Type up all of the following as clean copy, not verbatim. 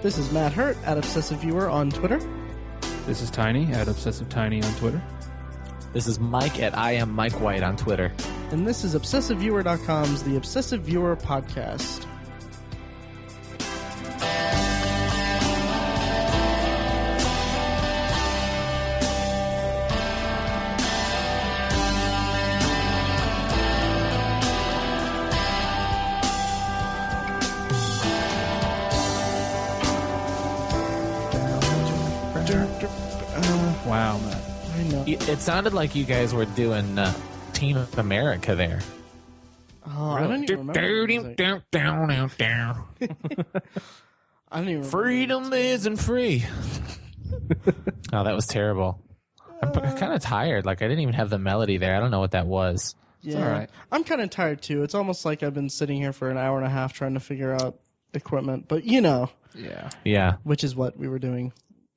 This is Matt Hurt at Obsessive Viewer on Twitter. This is Tiny at Obsessive Tiny on Twitter. This is Mike at I am Mike White on Twitter. And this is ObsessiveViewer.com's The Obsessive Viewer Podcast. Wow, man. I know. It sounded like you guys were doing Team America there. Oh, I don't even remember. I don't even Freedom isn't free. Oh, that was terrible. I'm kind of tired. Like, I didn't even have the melody there. I don't know what that was. Yeah, It's all right. I'm kind of tired too. It's almost like I've been sitting here for an hour and a half trying to figure out equipment, but you know, Yeah. which is what we were doing.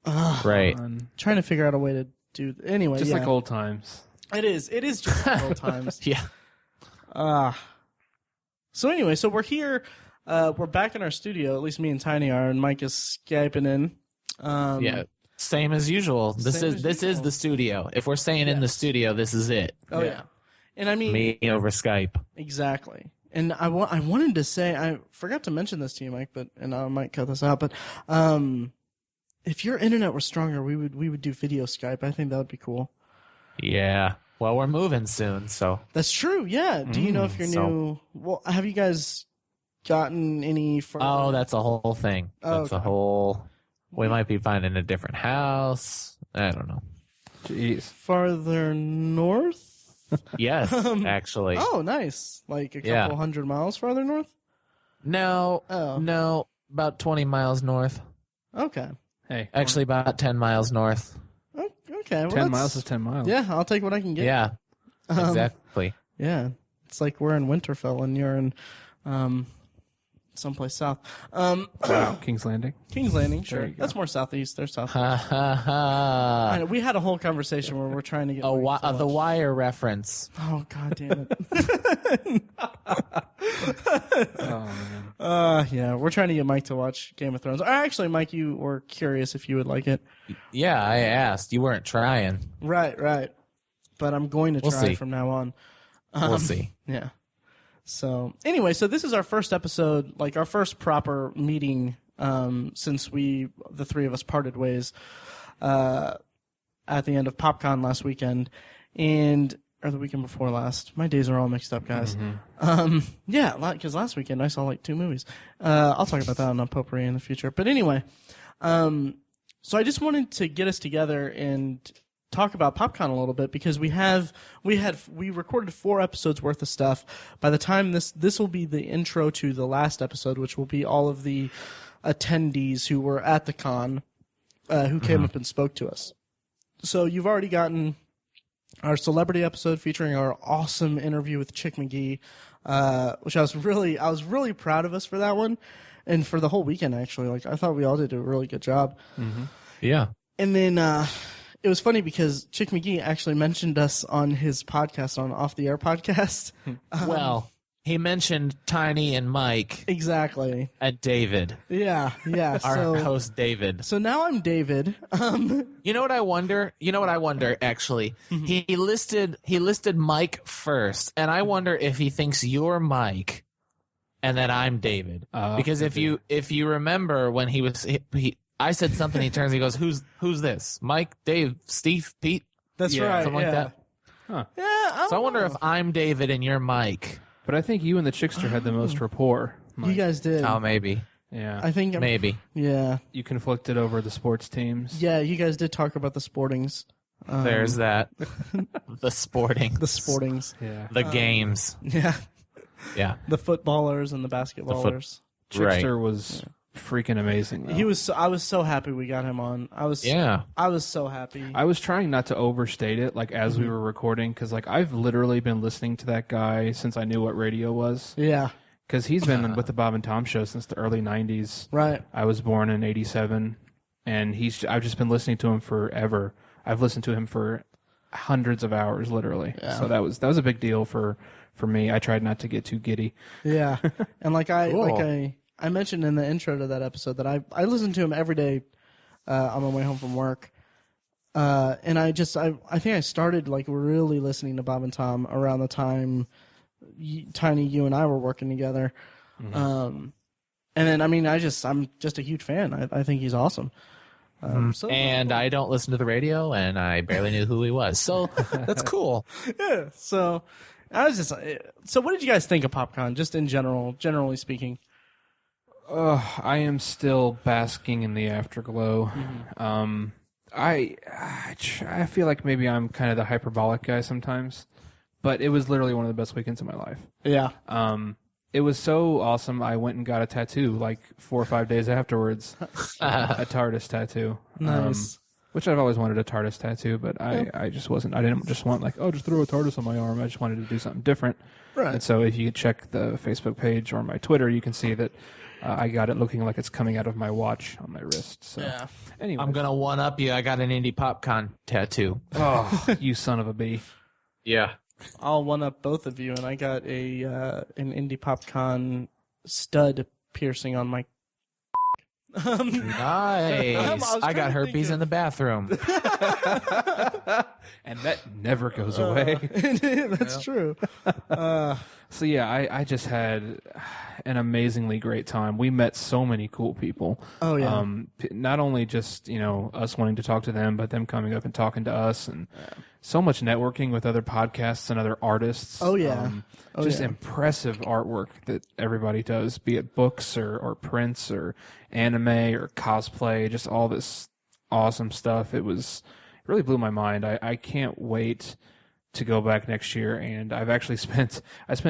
Right. Trying to figure out a way to do. Anyway, Just yeah. like old times. It is. It is just like old times. Yeah. So anyway, so we're here. We're back in our studio. At least me and Tiny are, and Mike is Skyping in. Yeah. Same as usual. This is the studio. If we're staying in the studio, this is it. Oh yeah. And I mean, Me over Skype. exactly. And I wanted to say, I forgot to mention this to you, Mike, and I might cut this out, but if your internet were stronger, we would do video Skype. I think that would be cool. Yeah. Well, we're moving soon, so. That's true. Yeah. Do you know if you're new? Well, have you guys gotten any? Oh, that's a whole thing. Oh, That's okay. a whole. We might be finding a different house. I don't know. Jeez. farther north? Yes, actually. Oh, nice. Like a couple 100 miles farther north? No. Oh. No. About 20 miles north. Okay. Hey. Actually, about 10 miles north. Okay. Well, 10 miles is 10 miles. Yeah, I'll take what I can get. Yeah. Exactly. Yeah. It's like we're in Winterfell and you're in someplace south. Wow. King's Landing. King's Landing, sure. There you go. That's more southeast. They're south. Ha ha ha. I know, we had a whole conversation where we're trying to get Mike to The watch. Wire reference. Oh, God damn it. Oh, man. Yeah, we're trying to get Mike to watch Game of Thrones. Actually, Mike, you were curious if you would like it. Yeah, I asked. You weren't trying. Right. But I'm going to We'll try see. from now on. We'll see. Yeah. So, anyway, so this is our first episode, like our first proper meeting since the three of us parted ways at the end of PopCon last weekend, or the weekend before last. My days are all mixed up, guys. Yeah, because last weekend I saw like 2 movies. I'll talk about that on Potpourri in the future. But anyway, so I just wanted to get us together and talk about PopCon a little bit because we recorded 4 episodes worth of stuff. By the time this will be the intro to the last episode, which will be all of the attendees who were at the con, who came up and spoke to us. So you've already gotten our celebrity episode featuring our awesome interview with Chick McGee, which I was really proud of us for that one, and for the whole weekend actually. Like I thought we all did a really good job. Yeah. And then it was funny because Chick McGee actually mentioned us on his podcast, on Off the Air podcast. Well, he mentioned Tiny and Mike Exactly. and David, Yeah. our host David. So now I'm David. You know what I wonder? Actually, he listed Mike first, and I wonder if he thinks you're Mike, and that I'm David. Because if you remember when I said something, he turns, he goes, "Who's this? Mike, Dave, Steve, Pete?" That's right. something like that. Huh. Yeah. So I wonder if I'm David and you're Mike. But I think you and the Chickster had the most rapport. Mike. You guys did. Oh, maybe. Yeah. I think Maybe. Yeah. You conflicted over the sports teams. Yeah. You guys did talk about the sportings. There's that. The sporting. The sportings. Yeah. The games. Yeah. Yeah. The footballers and the basketballers. Chickster was freaking amazing, though. I was so happy we got him on. I was so happy. I was trying not to overstate it, like, as we were recording, because, like, I've literally been listening to that guy since I knew what radio was. Yeah. Because he's been with the Bob and Tom show since the early 90s. Right. I was born in 87, and I've just been listening to him forever. I've listened to him for hundreds of hours, literally. Yeah. So that was a big deal for me. I tried not to get too giddy. Yeah. And I I mentioned in the intro to that episode that I listen to him every day on my way home from work. And I think I started like really listening to Bob and Tom around the time Tiny, you and I were working together. Mm-hmm. And then, I mean, I'm just a huge fan. I think he's awesome. I don't listen to the radio, and I barely knew who he was. So that's cool. Yeah. So so what did you guys think of PopCon, just in generally speaking? I am still basking in the afterglow. Mm-hmm. I feel like maybe I'm kind of the hyperbolic guy sometimes, but it was literally one of the best weekends of my life. Yeah. It was so awesome. I went and got a tattoo like 4 or 5 days afterwards, a TARDIS tattoo. Nice. Which I've always wanted a TARDIS tattoo, but I just wasn't. I didn't just want like, just throw a TARDIS on my arm. I just wanted to do something different. Right. And so if you check the Facebook page or my Twitter, you can see that I got it looking like it's coming out of my watch on my wrist. So yeah. Anyway, I'm gonna one up you. I got an Indy PopCon tattoo. Oh, you son of a bee! Yeah. I'll one up both of you, and I got an Indy PopCon stud piercing on my. Nice. I got herpes in the bathroom. And that never goes away. That's true. So yeah, I just had an amazingly great time. We met so many cool people. Oh yeah. Not only just us wanting to talk to them, but them coming up and talking to us, and so much networking with other podcasts and other artists. Oh yeah. Impressive artwork that everybody does, be it books or prints or anime or cosplay, just all this awesome stuff. It really blew my mind. I can't wait to go back next year, and I've actually spent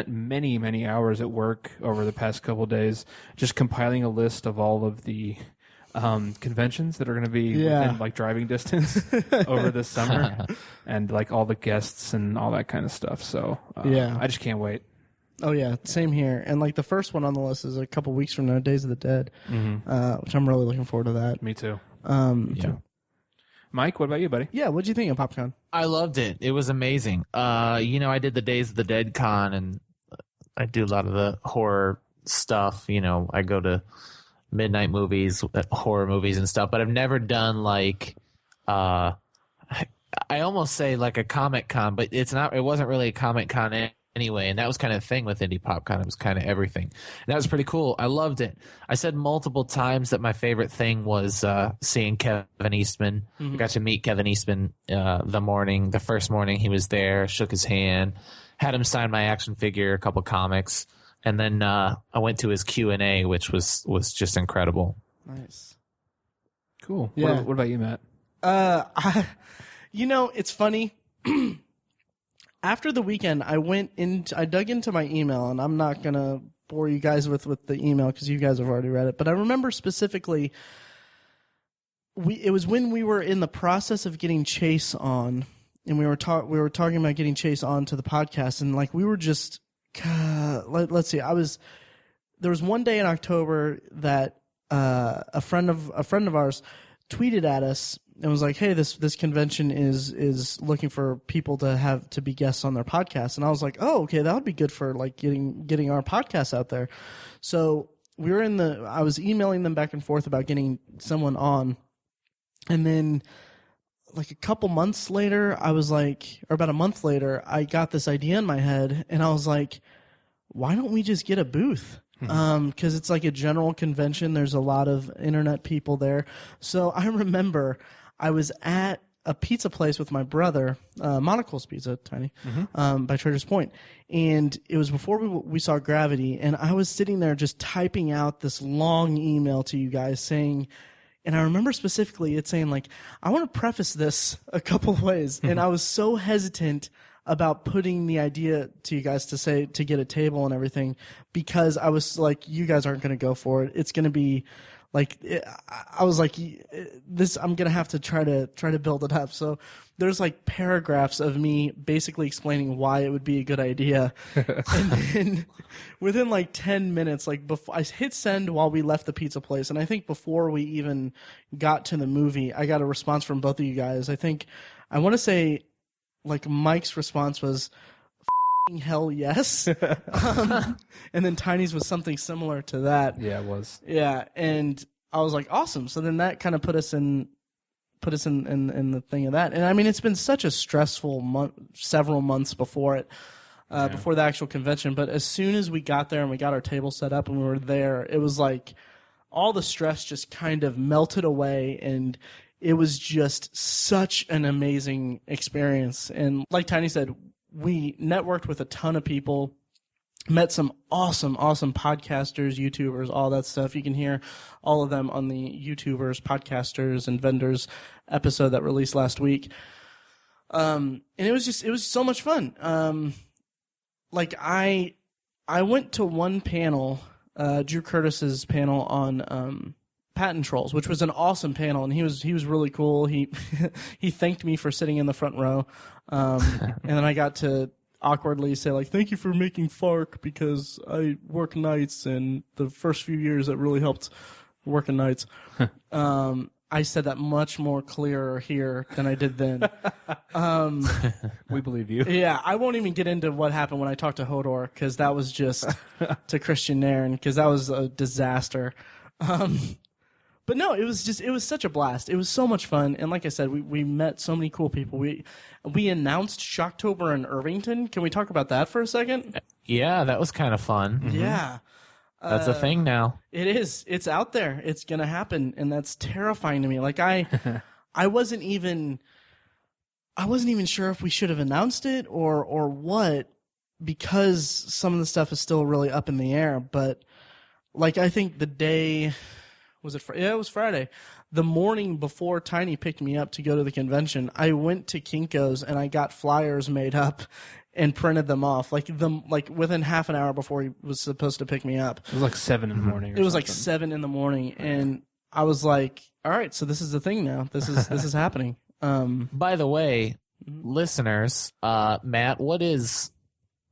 many, many hours at work over the past couple of days just compiling a list of all of the conventions that are going to be within like driving distance over this summer, and like all the guests and all that kind of stuff. So I just can't wait. Oh yeah, same here. And like the first one on the list is a couple weeks from now, Days of the Dead, which I'm really looking forward to that. Me too. Yeah. Mike, what about you, buddy? Yeah, what'd you think of PopCon? I loved it. It was amazing. I did the Days of the Dead con, and I do a lot of the horror stuff. I go to midnight movies, horror movies and stuff, but I've never done like I almost say like a Comic Con, but it wasn't really a Comic Con anyway, and that was kind of the thing with Indy PopCon. It was kind of everything. And that was pretty cool. I loved it. I said multiple times that my favorite thing was seeing Kevin Eastman. I got to meet Kevin Eastman the first morning he was there, shook his hand, had him sign my action figure, a couple comics, and then I went to his Q&A, which was just incredible. Nice. Cool. Yeah. What about you, Matt? It's funny. After the weekend, I dug into my email, and I'm not going to bore you guys with the email because you guys have already read it. But I remember specifically, it was when we were in the process of getting Chase on, and we were talking about getting Chase on to the podcast, and like we were just, let's see, there was one day in October that a friend of ours tweeted at us and was like, "Hey, this convention is looking for people to be guests on their podcast." And I was like, "Oh, okay, that would be good for like getting our podcast out there." So I was emailing them back and forth about getting someone on, and then like a couple months later, or about a month later, I got this idea in my head, and I was like, "Why don't we just get a booth?" Because it's like a general convention. There's a lot of internet people there. So I remember I was at a pizza place with my brother, Monocle's Pizza, Tiny, by Traders Point. And it was before we saw Gravity. And I was sitting there just typing out this long email to you guys saying, and I remember specifically it saying like, I want to preface this a couple ways. And I was so hesitant about putting the idea to you guys to get a table and everything, because I was like, you guys aren't going to go for it. It's going to be like, I was like, this, I'm going to have to try to build it up. So there's like paragraphs of me basically explaining why it would be a good idea. And then within like 10 minutes, like before I hit send while we left the pizza place. And I think before we even got to the movie, I got a response from both of you guys. I want to say, like Mike's response was, hell yes. And then Tiny's was something similar to that. Yeah, it was. Yeah, and I was like, awesome. So then that kind of put us in the thing of that. And I mean, it's been such a stressful month, several months before it, before the actual convention. But as soon as we got there and we got our table set up and we were there, it was like all the stress just kind of melted away, and it was just such an amazing experience. And like Tiny said, we networked with a ton of people, met some awesome podcasters, YouTubers, all that stuff. You can hear all of them on the YouTubers, podcasters, and vendors episode that released last week. And it was so much fun. Like I went to one panel, Drew Curtis's panel on patent trolls, which was an awesome panel, and he was really cool. He he thanked me for sitting in the front row, and then I got to awkwardly say, like, thank you for making FARC because I work nights, and the first few years that really helped working nights. I said that much more clearer here than I did then. We believe you. Yeah, I won't even get into what happened when I talked to Hodor, because that was just to Christian Nairn, because that was a disaster. But no, it was such a blast. It was so much fun, and like I said, we met so many cool people. We announced Shocktober in Irvington. Can we talk about that for a second? Yeah, that was kind of fun. Mm-hmm. Yeah. That's a thing now. It is. It's out there. It's gonna happen, and that's terrifying to me. Like I wasn't even sure if we should have announced it or what, because some of the stuff is still really up in the air. But like, I think the day was it? Yeah, it was Friday. The morning before Tiny picked me up to go to the convention, I went to Kinko's and I got flyers made up and printed them off, like within half an hour before he was supposed to pick me up. It was like 7 in the morning. It was like 7 in the morning, and I was like, "All right, so this is the thing now. This is happening." By the way, listeners, Matt, what is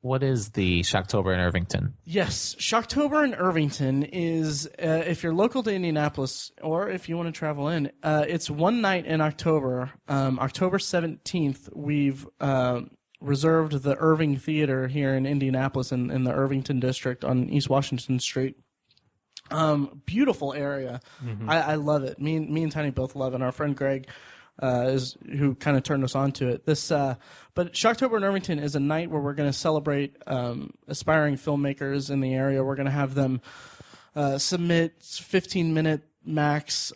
the Shocktober in Irvington? Yes, Shocktober in Irvington is if you're local to Indianapolis or if you want to travel in, it's one night in October, October 17th. We've reserved the Irving Theater here in Indianapolis in the Irvington district on East Washington Street. Beautiful area. Mm-hmm. I love it. Me and Tiny both love it. Our friend Greg is who kind of turned us on to it. But Shocktober in Irvington is a night where we're going to celebrate aspiring filmmakers in the area. We're going to have them submit 15-minute max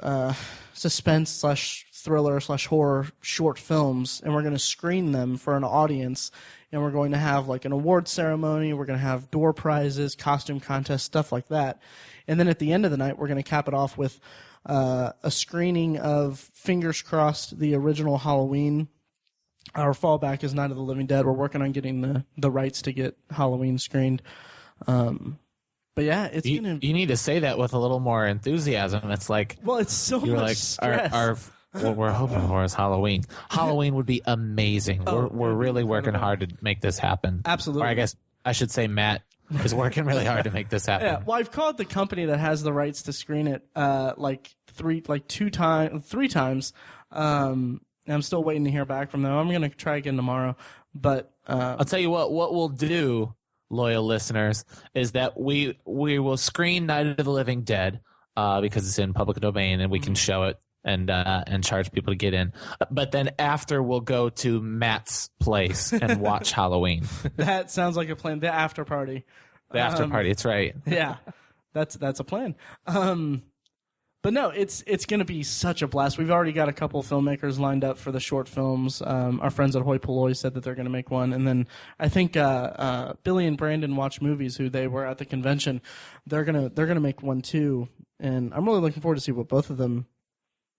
suspense/thriller/horror short films, and we're going to screen them for an audience, and we're going to have like an award ceremony, we're going to have door prizes, costume contests, stuff like that. And then at the end of the night, we're going to cap it off with a screening of, fingers crossed, the original Halloween. Our fallback is Night of the Living Dead. We're working on getting the rights to get Halloween screened. But yeah, it's you need to say that with a little more enthusiasm. It's like, well, it's so much stress. What we're hoping for is Halloween. Halloween would be amazing. We're really working hard to make this happen. Absolutely. Or I guess I should say Matt is working really hard to make this happen. Yeah. Well, I've called the company that has the rights to screen it three times. I'm still waiting to hear back from them. I'm going to try again tomorrow. But I'll tell you what we'll do, loyal listeners, is that we will screen Night of the Living Dead because it's in public domain and we can show it and charge people to get in. But then after, we'll go to Matt's place and watch Halloween. That sounds like a plan. The after party. The after party. It's right. Yeah, that's a plan. But no, it's going to be such a blast. We've already got a couple of filmmakers lined up for the short films. Our friends at Hoi Polloi said that they're going to make one, and then I think Billy and Brandon Watch Movies, who they were at the convention, they're gonna make one too. And I'm really looking forward to see what both of them,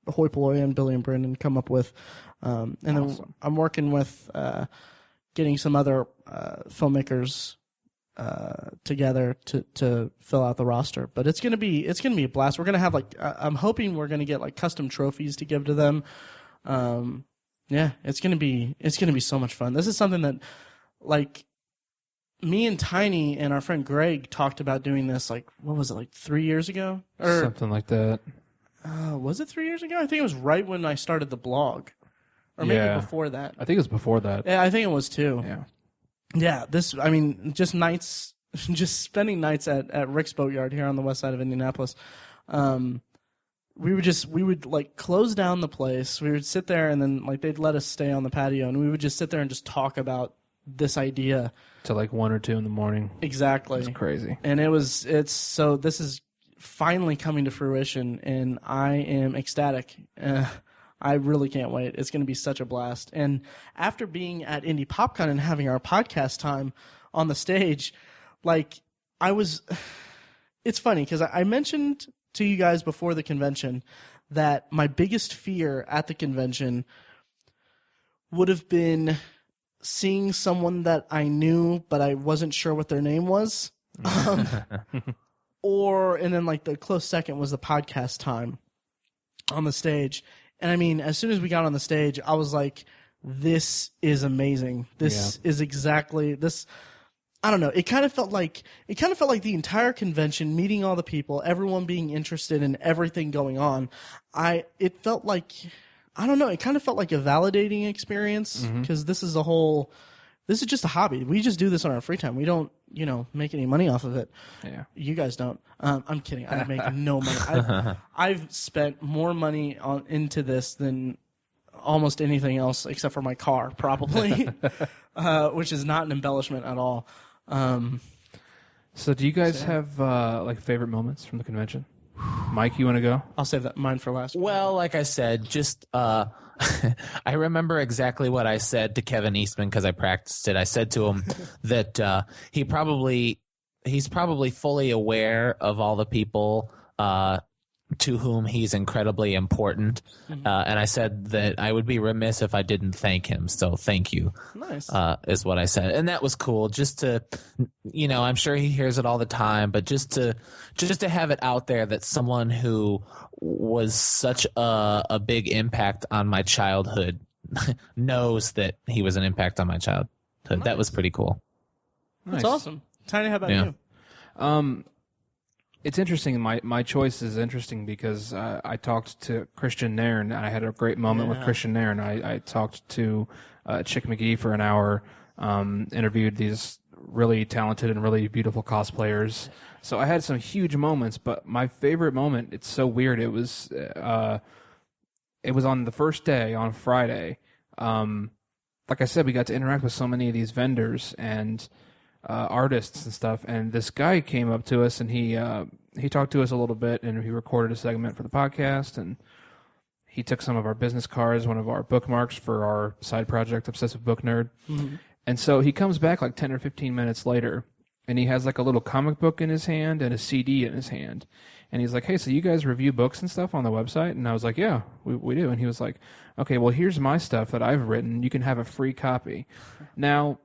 Hoi Polloi and Billy and Brandon, come up with. And then I'm working with getting some other filmmakers together to fill out the roster. But it's gonna be a blast. We're gonna have I'm hoping we're gonna get like custom trophies to give to them. Yeah, it's gonna be so much fun. This is something that like me and Tiny and our friend Greg talked about doing this, like, what was it, like 3 years ago? Or something like that. Was it 3 years ago? I think it was right when I started the blog. Or maybe before that. I think it was before that. Yeah, I think it was too. Yeah. Yeah, just nights, just spending nights at Rick's Boatyard here on the west side of Indianapolis. We would like close down the place. We would sit there, and then like they'd let us stay on the patio, and we would just sit there and just talk about this idea till like 1 or 2 in the morning. Exactly, it's crazy. And so this is finally coming to fruition, and I am ecstatic. I really can't wait. It's going to be such a blast. And after being at Indy PopCon and having our podcast time on the stage, like it's funny because I mentioned to you guys before the convention that my biggest fear at the convention would have been seeing someone that I knew, but I wasn't sure what their name was. And then like the close second was the podcast time on the stage. And I mean, as soon as we got on the stage, I was like, this is amazing. This is exactly this. I don't know. It kind of felt like the entire convention, meeting all the people, everyone being interested in everything going on. It felt like, I don't know. It kind of felt like a validating experience because this is just a hobby. We just do this on our free time. We don't, make any money off of it. Yeah. You guys don't. I'm kidding. I make no money. I've spent more money into this than almost anything else except for my car, probably, which is not an embellishment at all. So do you guys have like favorite moments from the convention? Mike, you want to go? I'll save mine for last. Well, like I said, just I remember exactly what I said to Kevin Eastman because I practiced it. I said to him that he's probably fully aware of all the people to whom he's incredibly important. And I said that I would be remiss if I didn't thank him. So thank you. Nice. Is what I said. And that was cool. Just to, I'm sure he hears it all the time, but just to have it out there that someone who was such a big impact on my childhood knows that he was an impact on my childhood. Nice. That was pretty cool. That's awesome. Tiny, how about you? It's interesting. My choice is interesting because I talked to Christian Nairn. I had a great moment with Christian Nairn. I talked to Chick McGee for an hour, interviewed these really talented and really beautiful cosplayers. So I had some huge moments, but my favorite moment, it's so weird. It was on the first day, on Friday. Like I said, we got to interact with so many of these vendors and artists and stuff, and this guy came up to us and he talked to us a little bit, and he recorded a segment for the podcast, and he took some of our business cards, one of our bookmarks for our side project, Obsessive Book Nerd. And so he comes back like 10 or 15 minutes later, and he has like a little comic book in his hand and a CD in his hand, and he's like, hey, so you guys review books and stuff on the website? And I was like, yeah, we do. And he was like, okay, well, here's my stuff that I've written. You can have a free copy. Now,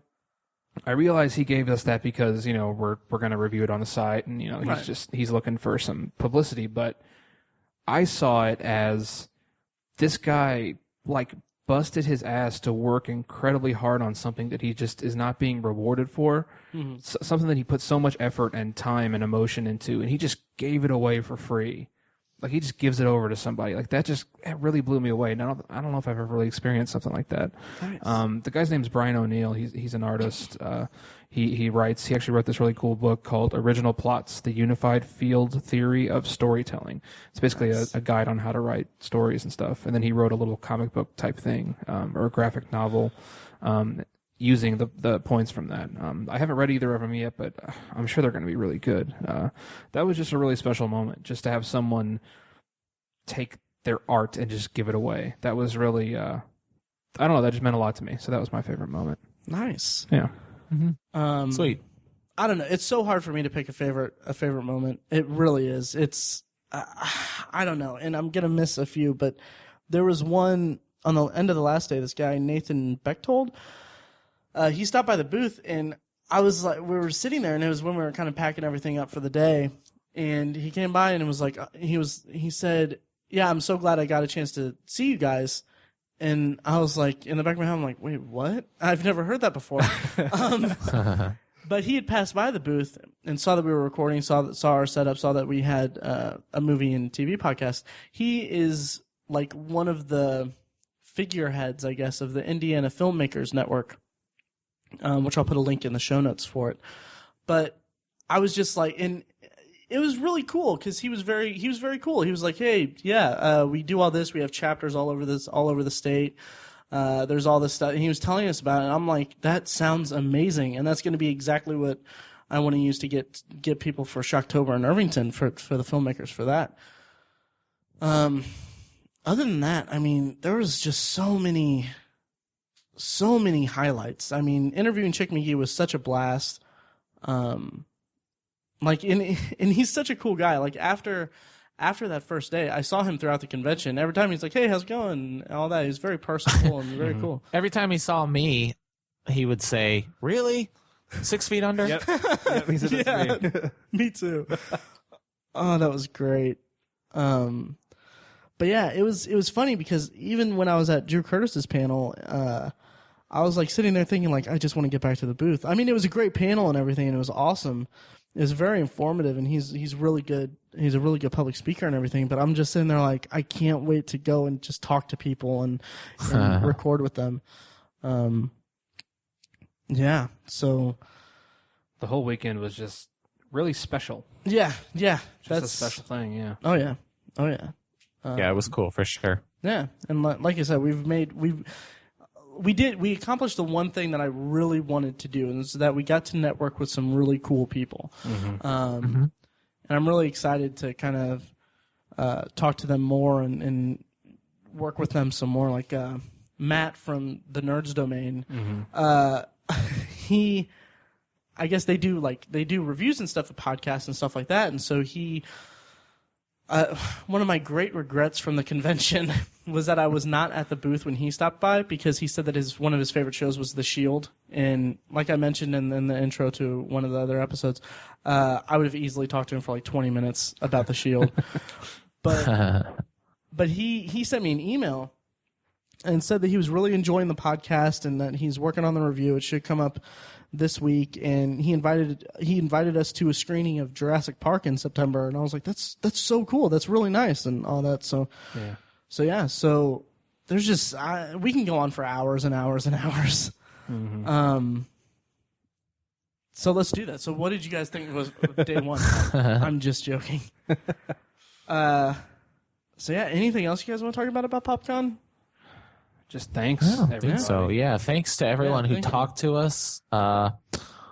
I realize he gave us that because, we're going to review it on the site, and, he's looking for some publicity. But I saw it as this guy, like, busted his ass to work incredibly hard on something that he just is not being rewarded for, something that he put so much effort and time and emotion into, and he just gave it away for free. Like, he just gives it over to somebody. Like, it really blew me away. And I don't know if I've ever really experienced something like that. Nice. The guy's name's Brian O'Neill. He's an artist. He actually wrote this really cool book called Original Plots, The Unified Field Theory of Storytelling. It's basically a guide on how to write stories and stuff. And then he wrote a little comic book type thing, or a graphic novel, using the points from that. I haven't read either of them yet, but I'm sure they're going to be really good. That was just a really special moment, just to have someone take their art and just give it away. That was really, I don't know, that just meant a lot to me. So that was my favorite moment. Nice. Yeah. Sweet. I don't know. It's so hard for me to pick a favorite moment. It really is. It's, I don't know. And I'm going to miss a few, but there was one on the end of the last day, this guy, Nathan Bechtold, he stopped by the booth, and I was like, we were sitting there, and it was when we were kind of packing everything up for the day, and he came by and it was like, he said, yeah, I'm so glad I got a chance to see you guys. And I was like, in the back of my head, I'm like, wait, what? I've never heard that before. But he had passed by the booth and saw that we were recording, saw our setup, saw that we had a movie and TV podcast. He is like one of the figureheads, I guess, of the Indiana Filmmakers Network. which I'll put a link in the show notes for it. But I was just like, and it was really cool because he was very cool. He was like, hey, yeah, we do all this. We have chapters all over the state. There's all this stuff. And he was telling us about it. And I'm like, that sounds amazing. And that's going to be exactly what I want to use to get people for Shocktober in Irvington for the filmmakers for that. Other than that, I mean, there was just so many highlights. I mean, interviewing Chick McGee was such a blast. And he's such a cool guy. Like after that first day, I saw him throughout the convention. Every time he's like, "Hey, how's it going?" and all that. He's very personable and very cool. Every time he saw me, he would say, "Really? 6 feet under?" Yep. He said Yeah, me. me too. Oh, that was great. But yeah, it was funny because even when I was at Drew Curtis's panel, I was like sitting there thinking like, I just want to get back to the booth. I mean, it was a great panel and everything, and it was awesome. It was very informative, and he's really good. He's a really good public speaker and everything. But I'm just sitting there like, I can't wait to go and just talk to people and record with them. Yeah. So The whole weekend was just really special. yeah. That's a special thing. Yeah. Oh yeah. Yeah, it was cool for sure. Yeah, and like I said, we accomplished the one thing that I really wanted to do, and it's that we got to network with some really cool people. And I'm really excited to kind of talk to them more and work with them some more. Like Matt from the Nerds Domain, I guess they do reviews and stuff of podcasts and stuff like that, and so he. One of my great regrets from the convention was that I was not at the booth when he stopped by, because he said that one of his favorite shows was The Shield. And like I mentioned in the intro to one of the other episodes, I would have easily talked to him for like 20 minutes about The Shield. But he sent me an email and said that he was really enjoying the podcast and that he's working on the review. It should come up this week, and he invited us to a screening of Jurassic Park in September, and I was like, that's so cool, that's really nice, and all that. So there's just we can go on for hours and hours and hours. So let's do that. So what did you guys think was day one? I'm just joking. So yeah, anything else you guys want to talk about PopCon? Just thanks. I don't think so. Yeah, thanks to everyone who talked to us.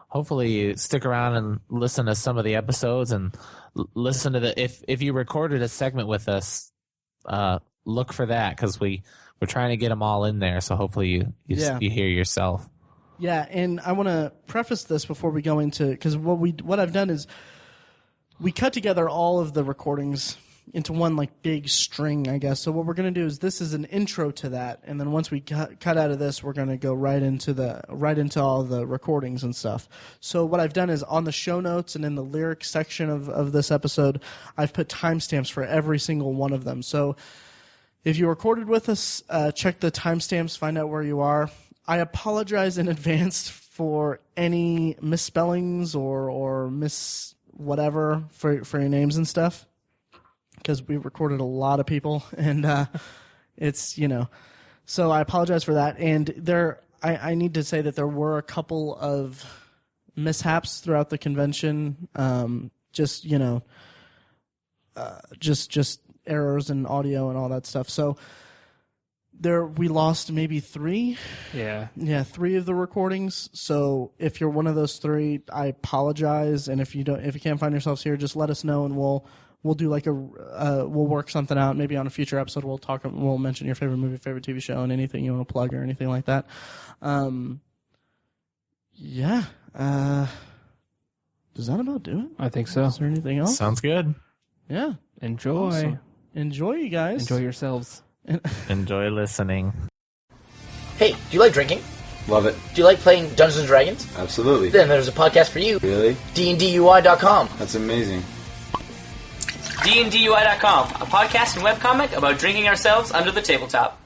Hopefully you stick around and listen to some of the episodes and listen to if you recorded a segment with us, look for that, because we're trying to get them all in there. So hopefully you hear yourself. Yeah, and I want to preface this before we go into, because what I've done is we cut together all of the recordings into one like big string, I guess. So what we're going to do is, this is an intro to that, and then once we cut out of this, we're going to go right into all the recordings and stuff. So what I've done is, on the show notes and in the lyrics section of this episode, I've put timestamps for every single one of them. So if you recorded with us, check the timestamps, find out where you are. I apologize in advance for any misspellings or miss whatever for your names and stuff, because we recorded a lot of people, and it's, so I apologize for that. And I need to say that there were a couple of mishaps throughout the convention, just errors in audio and all that stuff. So we lost maybe 3. Yeah, 3 of the recordings. So if you're one of those 3, I apologize. And if you can't find yourselves here, just let us know, and we'll do like we'll work something out. Maybe on a future episode we'll mention your favorite movie, favorite TV show, and anything you want to plug or anything like that. Yeah. Does that about do it? I think so. Is there anything else? Sounds good. Yeah. Enjoy. Awesome. Enjoy, you guys. Enjoy yourselves. Enjoy listening. Hey, do you like drinking? Love it. Do you like playing Dungeons & Dragons? Absolutely. Then there's a podcast for you. Really? DnDUI.com. That's amazing. DnDUI.com, a podcast and webcomic about drinking ourselves under the tabletop.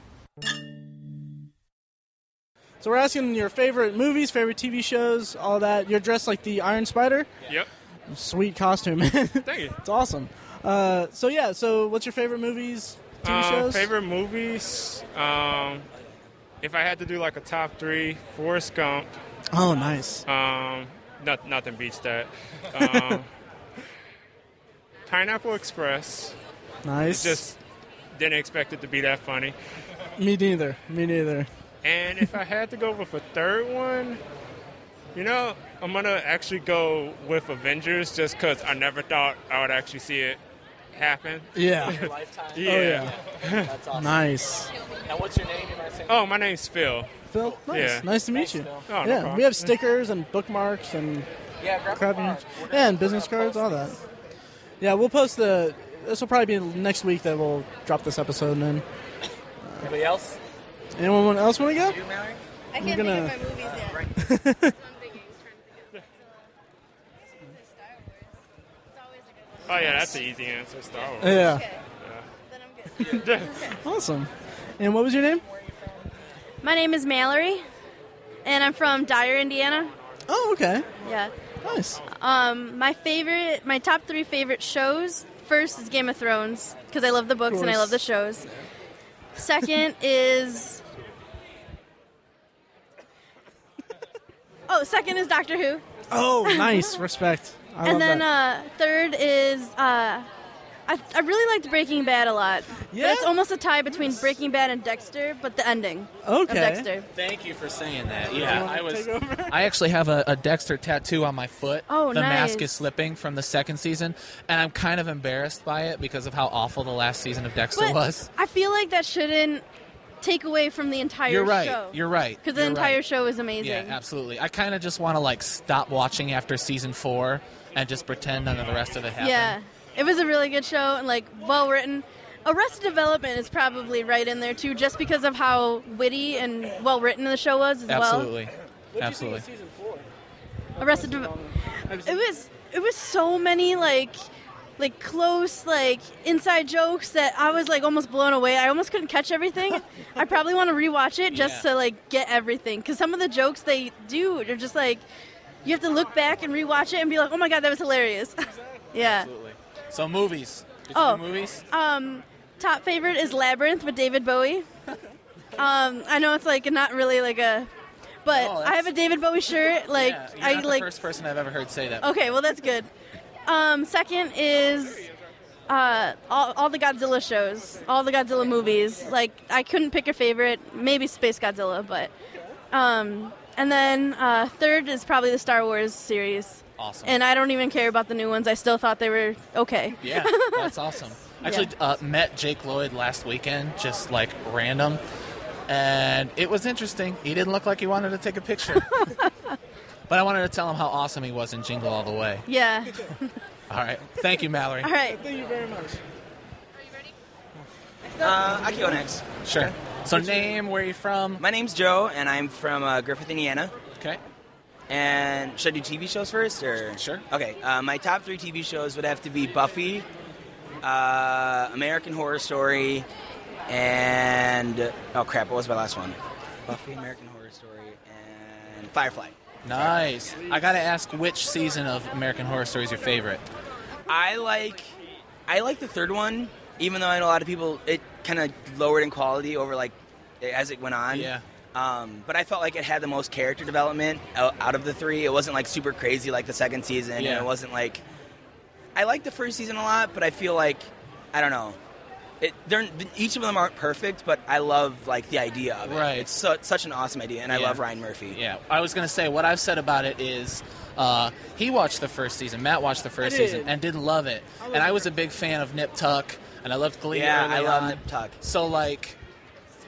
So we're asking your favorite movies, favorite TV shows, all that. You're dressed like the Iron Spider? Yep. Sweet costume, man. Thank you. It's awesome. So what's your favorite movies, TV shows? Favorite movies, if I had to do like a top 3, Forrest Gump, Oh, nice. Nothing beats that. Pineapple Express. Nice. Just didn't expect it to be that funny. Me neither. And if I had to go with a third one, I'm going to actually go with Avengers just because I never thought I would actually see it happen. Yeah. Lifetime. Yeah. Oh, yeah. That's awesome. Nice. And what's your name? You might say? Oh, my name's Phil. Phil, nice. Yeah. Nice to meet you. Phil. Oh, no Yeah, problem. we have stickers and bookmarks and Yeah, grab a crab card. and business cards, all that. Yeah, we'll post this will probably be next week that we'll drop this episode in. Anybody else? Anyone else want to go? I can't gonna- think of my movies yet. That's one thing he's trying to think of. It's always a good one. Oh, yeah, that's the easy answer. Star Wars. Yeah. Okay. Then I'm good. Awesome. And what was your name? My name is Mallory, and I'm from Dyer, Indiana. Oh, okay. Yeah. Nice. My top 3 favorite shows. First is Game of Thrones because I love the books and I course. love the shows. Second is second is Doctor Who. Oh, nice. Respect. I And love then that. third is I really liked Breaking Bad a lot. Yeah? But it's almost a tie between Breaking Bad and Dexter, but the ending of Okay. Dexter. Thank you for saying that. Yeah, wanna take over? I actually have a Dexter tattoo on my foot. Oh, the nice. mask is slipping from the second season, and I'm kind of embarrassed by it because of how awful the last season of Dexter But was. I feel like that shouldn't take away from the entire You're right. show. You're right. Because the You're entire right. show is amazing. Yeah, absolutely. I kind of just want to stop watching after season 4 and just pretend none of the rest of it happened. Yeah. It was a really good show and well written. Arrested Development is probably right in there too, just because of how witty and well written the show was as well. Absolutely. Absolutely. Season 4? Arrested Development. It was so many close inside jokes that I was almost blown away. I almost couldn't catch everything. I probably want to rewatch it just to get everything, because some of the jokes they do are just you have to look back and rewatch it and be like, oh my god, that was hilarious. Yeah. Absolutely. So movies. Did you Oh. do movies? Top favorite is Labyrinth with David Bowie. I know it's not really but No, I have a David Bowie shirt. Yeah, you're not the first person I've ever heard say that. Okay, well that's good. Second is all the Godzilla shows, all the Godzilla movies. I couldn't pick a favorite. Maybe Space Godzilla, but and then third is probably the Star Wars series. Awesome. And I don't even care about the new ones. I still thought they were okay. Yeah, that's awesome. Actually, met Jake Lloyd last weekend, just random, and it was interesting. He didn't look like he wanted to take a picture, but I wanted to tell him how awesome he was in Jingle All the Way. Yeah. All right, thank you, Mallory. All right. Thank you very much. Are you ready? I can go next. Sure. So, name, where are you from? My name's Joe, and I'm from Griffith, Indiana. Okay. And should I do TV shows first, or? Sure. Okay. My top 3 TV shows would have to be Buffy, American Horror Story, and oh crap, what was my last one? Buffy, American Horror Story, and Firefly. Nice. I got to ask, which season of American Horror Story is your favorite? I like the third one, even though I know a lot of people it kind of lowered in quality over as it went on. Yeah. But I felt like it had the most character development out of the 3. It wasn't super crazy like the second season. Yeah. And it wasn't I liked the first season a lot, but I feel I don't know. Each of them aren't perfect, but I love the idea of it. Right. It's such an awesome idea, and I love Ryan Murphy. Yeah. I was going to say, what I've said about it is he watched the first season, Matt watched the first season, and didn't love it. And I was a big fan of Nip Tuck, and I loved Glee Yeah, early I love on. Nip Tuck. So,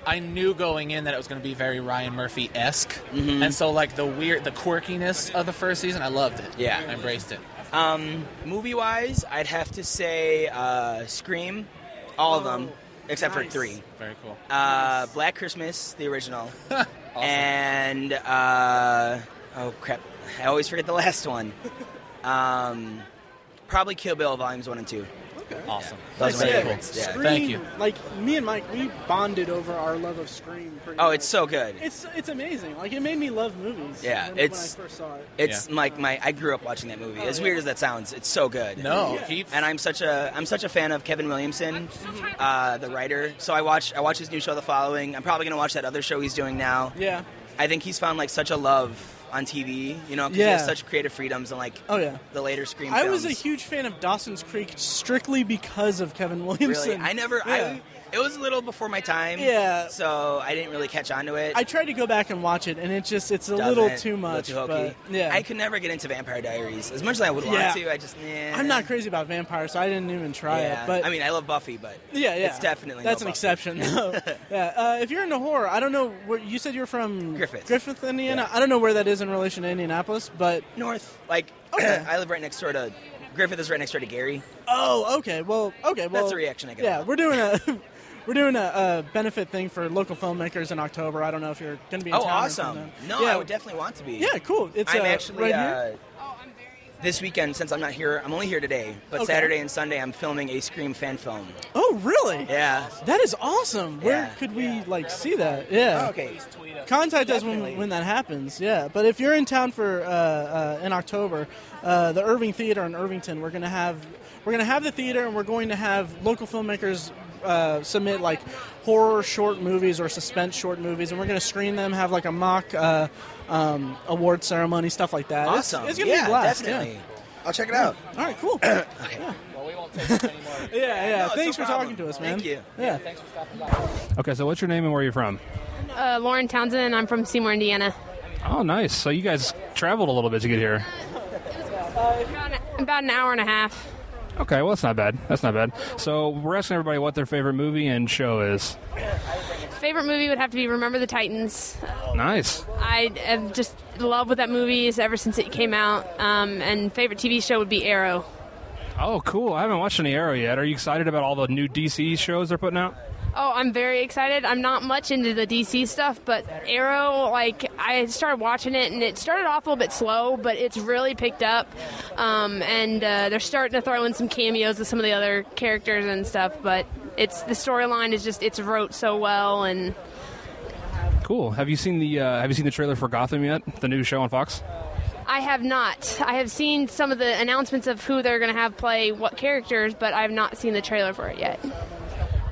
I knew going in that it was going to be very Ryan Murphy-esque. And so, the quirkiness of the first season, I loved it. Yeah. I embraced it. Movie-wise, I'd have to say Scream, all of them, except for 3. Very cool. Black Christmas, the original. Awesome. And, oh crap, I always forget the last one. Probably Kill Bill Volumes 1 and 2. Okay. Awesome. Those are my Yeah. favorites. Yeah. Scream, Thank you. Me and Mike, we bonded over our love of Scream. Pretty Oh, much. it's so good. It's amazing. It made me love movies. Yeah, when it's- I first saw it. It's I grew up watching that movie. As weird as that sounds, it's so good. No, And I'm such a fan of Kevin Williamson, the writer. So I watch his new show, The Following. I'm probably gonna watch that other show he's doing now. Yeah. I think he's found such a love on TV, you know, because you have such creative freedoms and, like, the later Scream films. I was a huge fan of Dawson's Creek strictly because of Kevin Williamson. Really? I never... It was a little before my time, so I didn't really catch on to it. I tried to go back and watch it, and it's a little too much. Too hokey. But, I could never get into Vampire Diaries. As much as I would want to, I just... I'm not crazy about vampires, so I didn't even try it. But I mean, I love Buffy, but it's definitely That's an Buffy. exception. If you're into horror, I don't know... You said you're from... Griffith, Indiana? Yeah. I don't know where that is in relation to Indianapolis, but... North. Like, I live right next door to... Griffith is right next door to Gary. Oh, okay. Well... That's the reaction I get. Yeah, we're doing a... We're doing a benefit thing for local filmmakers in October. I don't know if you're going to be in town. Oh, awesome. No, I would definitely want to be. Yeah, cool. It's I'm actually, right here. this weekend, since I'm not here, I'm only here today, but Saturday and Sunday I'm filming a Scream fan film. Oh, really? Yeah. That is awesome. Where could we, see that? Yeah. Oh, okay. Contact us when that happens, yeah. But if you're in town for in October, the Irving Theater in Irvington, we're gonna have the theater, and we're going to have local filmmakers submit horror short movies or suspense short movies, and we're going to screen them, have a mock award ceremony, stuff like that. Awesome. It's going to be a blast. Definitely. Yeah. I'll check it out. All right, cool. Okay. Yeah. Well, we won't take this anymore. Yeah. Thanks for talking to us, man. Thank you. Yeah. Thanks for stopping by. Okay, so what's your name and where are you from? Lauren Townsend, and I'm from Seymour, Indiana. Oh, nice. So you guys traveled a little bit to get here. About an hour and a half. Okay, well, that's not bad. So we're asking everybody what their favorite movie and show is. Favorite movie would have to be Remember the Titans. Nice. I have just loved what that movie is ever since it came out. And favorite TV show would be Arrow. Oh, cool. I haven't watched any Arrow yet. Are you excited about all the new DC shows they're putting out? Oh, I'm very excited. I'm not much into the DC stuff, but Arrow, I started watching it, and it started off a little bit slow, but it's really picked up. And they're starting to throw in some cameos of some of the other characters and stuff, but the storyline is just, it's wrote so well. And cool. Have you seen the trailer for Gotham yet? The new show on Fox? I have not. I have seen some of the announcements of who they're going to have play what characters, but I have not seen the trailer for it yet.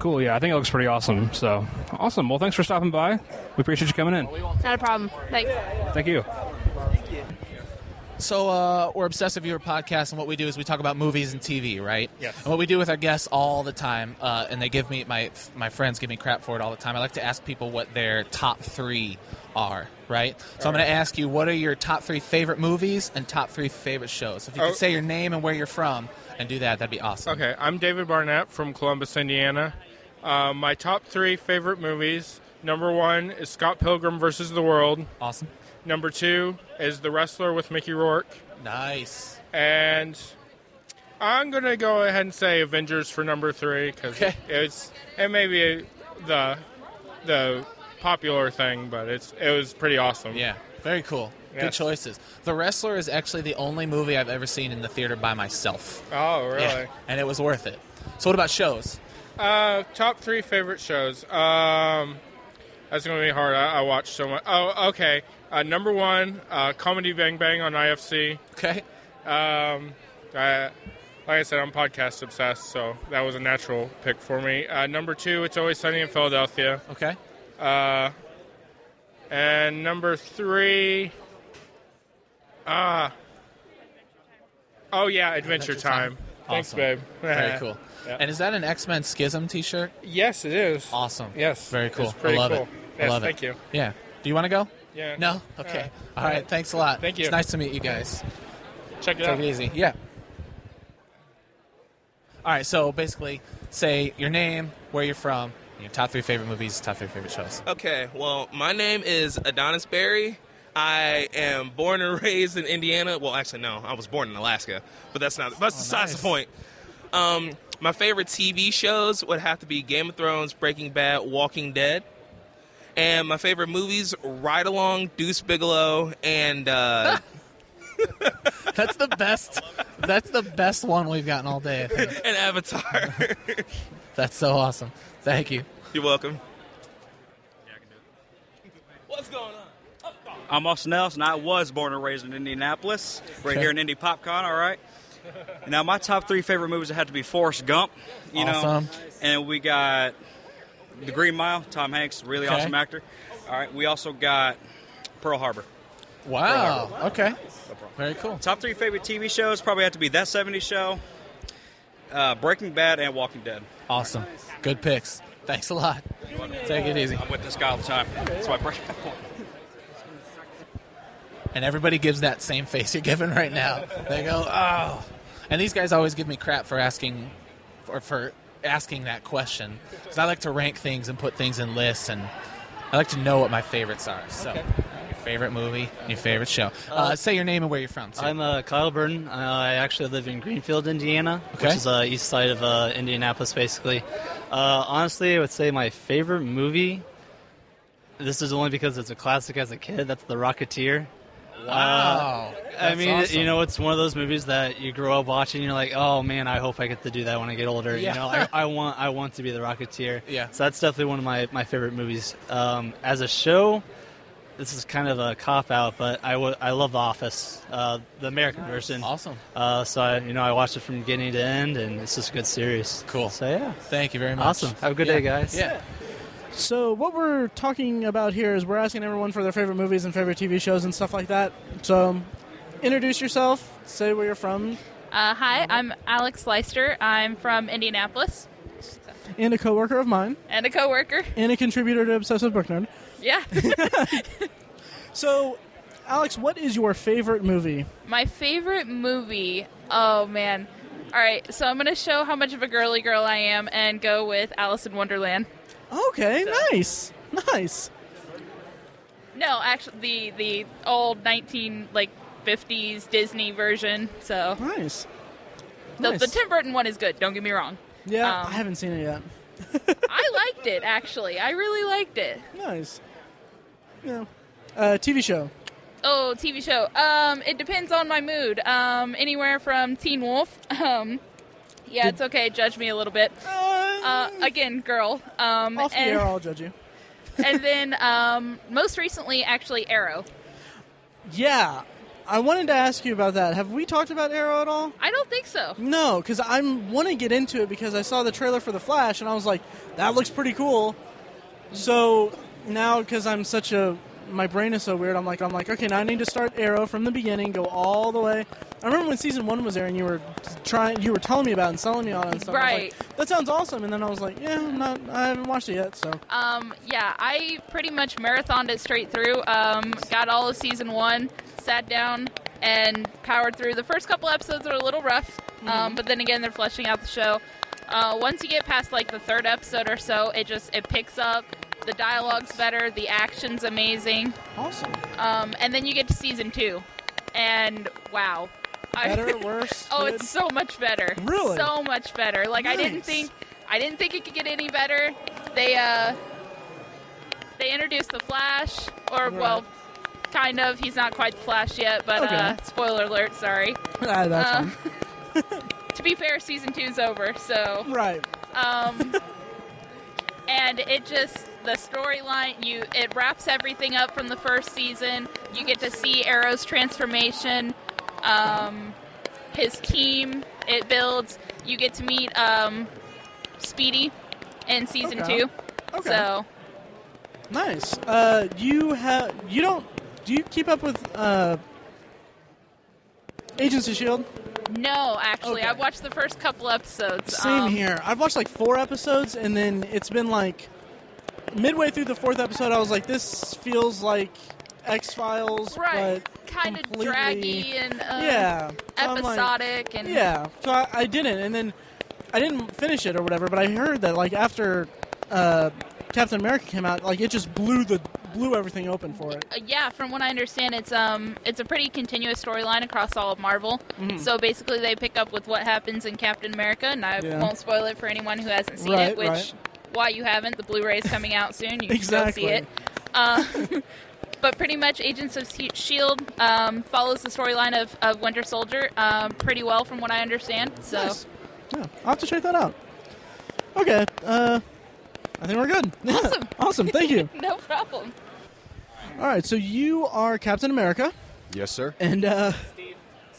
Cool, yeah, I think it looks pretty awesome. So, awesome. Well, thanks for stopping by. We appreciate you coming in. Not a problem. Thanks. Thank you. So we're Obsessive Viewer Podcast, and what we do is we talk about movies and TV, right? Yes. And what we do with our guests all the time, and they give me, my friends give me crap for it all the time, I like to ask people what their top 3 are, right? So I'm going to ask you, what are your top 3 favorite movies and top 3 favorite shows? So if you could say your name and where you're from and do that, that'd be awesome. Okay, I'm David Barnett from Columbus, Indiana. My top 3 favorite movies, number 1 is Scott Pilgrim vs. the World. Awesome. Number 2 is The Wrestler with Mickey Rourke. Nice. And I'm going to go ahead and say Avengers for number 3 because it may be the popular thing, but it was pretty awesome. Yeah, very cool. Good choices. The Wrestler is actually the only movie I've ever seen in the theater by myself. Oh, really? Yeah, and it was worth it. So what about shows? Top 3 favorite shows. That's going to be hard. I watch so much. Oh, okay. Number 1, Comedy Bang Bang on IFC. Okay. Like I said, I'm podcast obsessed, so that was a natural pick for me. Number 2, It's Always Sunny in Philadelphia. Okay. And number 3, Adventure Time. Thanks, awesome. babe. Very cool. Yeah. And is that an X-Men Schism t-shirt? Yes, it is. Awesome. Yes. Very cool. It's pretty I love cool. it. Yes, I love thank it. you. Yeah. Do you want to go? Yeah. No? Okay. All right. Thanks a lot. Thank you. It's nice to meet you guys. Check it out. Take it easy. Yeah. All right. So basically, say your name, where you're from, your top 3 favorite movies, top 3 favorite shows. Okay. Well, my name is Adonis Berry. I am born and raised in Indiana. Well, actually, no. I was born in Alaska. But that's besides the point. My favorite TV shows would have to be Game of Thrones, Breaking Bad, Walking Dead. And my favorite movies, Ride Along, Deuce Bigalow, and... That's the best. That's the best one we've gotten all day. And Avatar. That's so awesome. Thank you. You're welcome. What's going on? I'm Austin Ellis, and I was born and raised in Indianapolis. We're here in Indy PopCon, all right? Now, my top 3 favorite movies would have to be Forrest Gump, you know. And we got The Green Mile, Tom Hanks, really awesome actor. All right, we also got Pearl Harbor. Wow. Okay. Very cool. Top 3 favorite TV shows probably have to be That 70s Show, Breaking Bad, and Walking Dead. Awesome. Good picks. Thanks a lot. Take it easy. I'm with this guy all the time. That's my Breaking Bad. And everybody gives that same face you're giving right now. They go, oh. And these guys always give me crap for asking that question. Because I like to rank things and put things in lists, and I like to know what my favorites are. So, your favorite movie, your favorite show. Say your name and where you're from, too. I'm Kyle Burton. I actually live in Greenfield, Indiana, Okay. which is east side of Indianapolis, basically. Honestly, I would say my favorite movie, this is only because it's a classic as a kid, that's The Rocketeer. Wow. I mean, awesome. it's one of those movies that you grow up watching, and you're like, oh, man, I hope I get to do that when I get older. Yeah. You know, I want to be The Rocketeer. Yeah. So that's definitely one of my favorite movies. As a show, this is kind of a cop-out, but I love The Office, the American version. Awesome. So I watched it from beginning to end, and it's just a good series. Cool. So, yeah. Thank you very much. Awesome. Have a good day, guys. Yeah. So what we're talking about here is we're asking everyone for their favorite movies and favorite TV shows and stuff like that. So introduce yourself, say where you're from. Hi, I'm Alex Lyster. I'm from Indianapolis. And a coworker of mine. And a coworker. And a contributor to Obsessive Book Nerd. Yeah. So, Alex, what is your favorite movie? My favorite movie, oh man. All right, so I'm going to show how much of a girly girl I am and go with Alice in Wonderland. Okay, nice. No, actually, the old 50s Disney version. So nice. The Tim Burton one is good. Don't get me wrong. Yeah, I haven't seen it yet. I liked it actually. I really liked it. Nice. Yeah. TV show. Oh, TV show. It depends on my mood. Anywhere from Teen Wolf. Yeah, it's okay. Judge me a little bit. Again, girl. Off the air, I'll judge you. And then, most recently, actually, Arrow. Yeah. I wanted to ask you about that. Have we talked about Arrow at all? I don't think so. No, because I want to get into it because I saw the trailer for The Flash, and I was like, that looks pretty cool. So now, because my brain is so weird, I'm like, okay, now I need to start Arrow from the beginning, go all the way. I remember when season 1 was there, and you were telling me about it and selling me on it and stuff. Right. I was like, that sounds awesome. And then I was like, yeah, I haven't watched it yet. So. Yeah, I pretty much marathoned it straight through. Got all of season 1, sat down and powered through. The first couple episodes are a little rough, but then again, they're fleshing out the show. Once you get past the 3rd episode or so, it picks up. The dialogue's better. The action's amazing. Awesome. And then you get to season 2, and wow. Better, worse? Oh, good? It's so much better. Really? So much better. Nice. I didn't think it could get any better. They introduced the Flash, or well, kind of. He's not quite the Flash yet, but spoiler alert. Sorry. That's fine. To be fair, season 2's over, so right. And the storyline, it wraps everything up from the first season. You get to see Arrow's transformation, his team, it builds. You get to meet Speedy in season 2. Okay. So nice. Do you keep up with Agents of S.H.I.E.L.D.? no, actually, Okay. I've watched the first couple episodes. Same here. I've watched 4 episodes, and then it's been midway through the 4th episode, I was like, this feels like X-Files, right? But Kind of completely, draggy and So episodic, and so I didn't, and then I didn't finish it or whatever. But I heard that after Captain America came out, it just blew everything open for it. Yeah, from what I understand, it's a pretty continuous storyline across all of Marvel. Mhm. So basically, they pick up with what happens in Captain America, and I won't spoil it for anyone who hasn't seen it. Which, why you haven't? The Blu-ray's coming out soon. You can go see it. But pretty much, Agents of S.H.I.E.L.D. Follows the storyline of Winter Soldier pretty well, from what I understand. So, nice. Yeah, I'll have to check that out. Okay, I think we're good. Awesome. Awesome. Thank you. No problem. All right, so you are Captain America. Yes, sir. And Steve,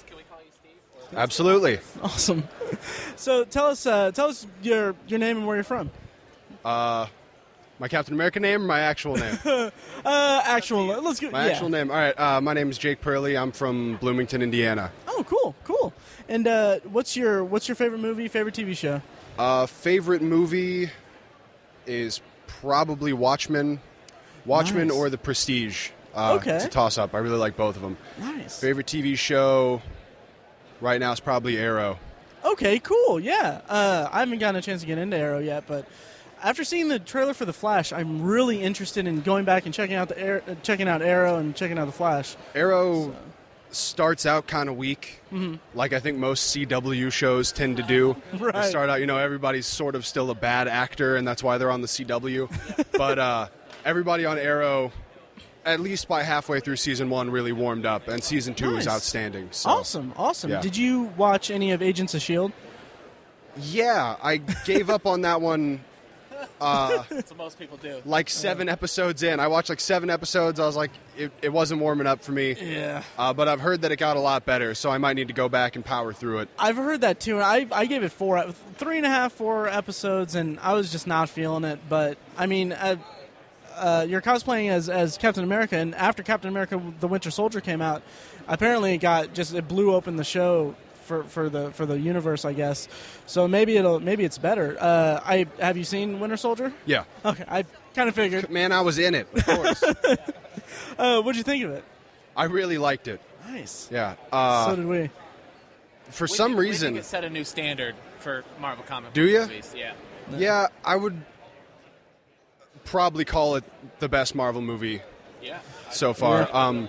can we call you Steve? Absolutely. Awesome. So tell us your name and where you're from. My Captain America name or my actual name? Actual. Let's go. My actual name. All right. My name is Jake Pearly. I'm from Bloomington, Indiana. Oh, cool. And what's your favorite movie, favorite TV show? Favorite movie is probably Watchmen. Watchmen Nice. or The Prestige. Okay. It's a toss-up. I really like both of them. Nice. Favorite TV show right now is probably Arrow. Okay, cool. Yeah. I haven't gotten a chance to get into Arrow yet, but after seeing the trailer for The Flash, I'm really interested in going back and checking out Arrow and checking out The Flash. Arrow starts out kind of weak, Mhm. like I think most CW shows tend to do. Right. They start out, everybody's sort of still a bad actor, and that's why they're on the CW. But everybody on Arrow, at least by halfway through season 1, really warmed up, and season 2 is Nice. outstanding. So, Awesome. yeah. Did you watch any of Agents of S.H.I.E.L.D.? Yeah, I gave up on that one. That's what most people do. Like 7 episodes in. I watched like 7 episodes. I was like, it wasn't warming up for me. Yeah. But I've heard that it got a lot better, so I might need to go back and power through it. I've heard that too. And I gave it 3.5, 4 episodes, and I was just not feeling it. But I mean, you're cosplaying as Captain America, and after Captain America: The Winter Soldier came out, apparently it blew open the show for the universe, I guess. So maybe it's better. Have you seen Winter Soldier? Yeah. Okay, I kind of figured. Man, I was in it, of course. What'd you think of it? I really liked it. Nice. Yeah. So did we. For some We reason, think it set a new standard for Marvel comic Do ya? movies. Yeah. yeah, I would probably call it the best Marvel movie Yeah. so far. Yeah.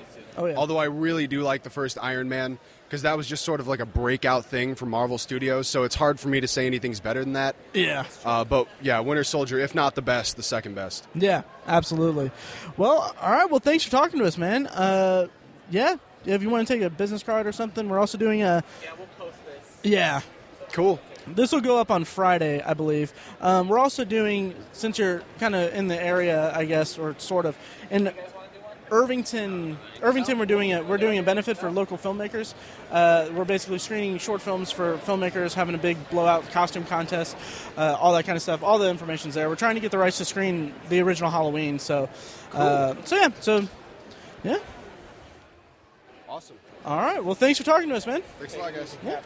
Although I really do like the first Iron Man, because that was just sort of like a breakout thing for Marvel Studios, so it's hard for me to say anything's better than that. Yeah. But yeah, Winter Soldier, if not the best, the second best. Yeah, absolutely. Well, all right. Well, thanks for talking to us, man. Yeah, if you want to take a business card or something, we're also doing a... Yeah, we'll post this. Yeah. Cool. This will go up on Friday, I believe. We're also doing, since you're kind of in the area, I guess, or sort of, in Irvington, we're doing a benefit for local filmmakers. We're basically screening short films for filmmakers, having a big blowout costume contest, all that kind of stuff. All the information's there. We're trying to get the rights to screen the original Halloween. So, yeah. Awesome. All right. Well, thanks for talking to us, man. Thanks a lot, guys. Yeah.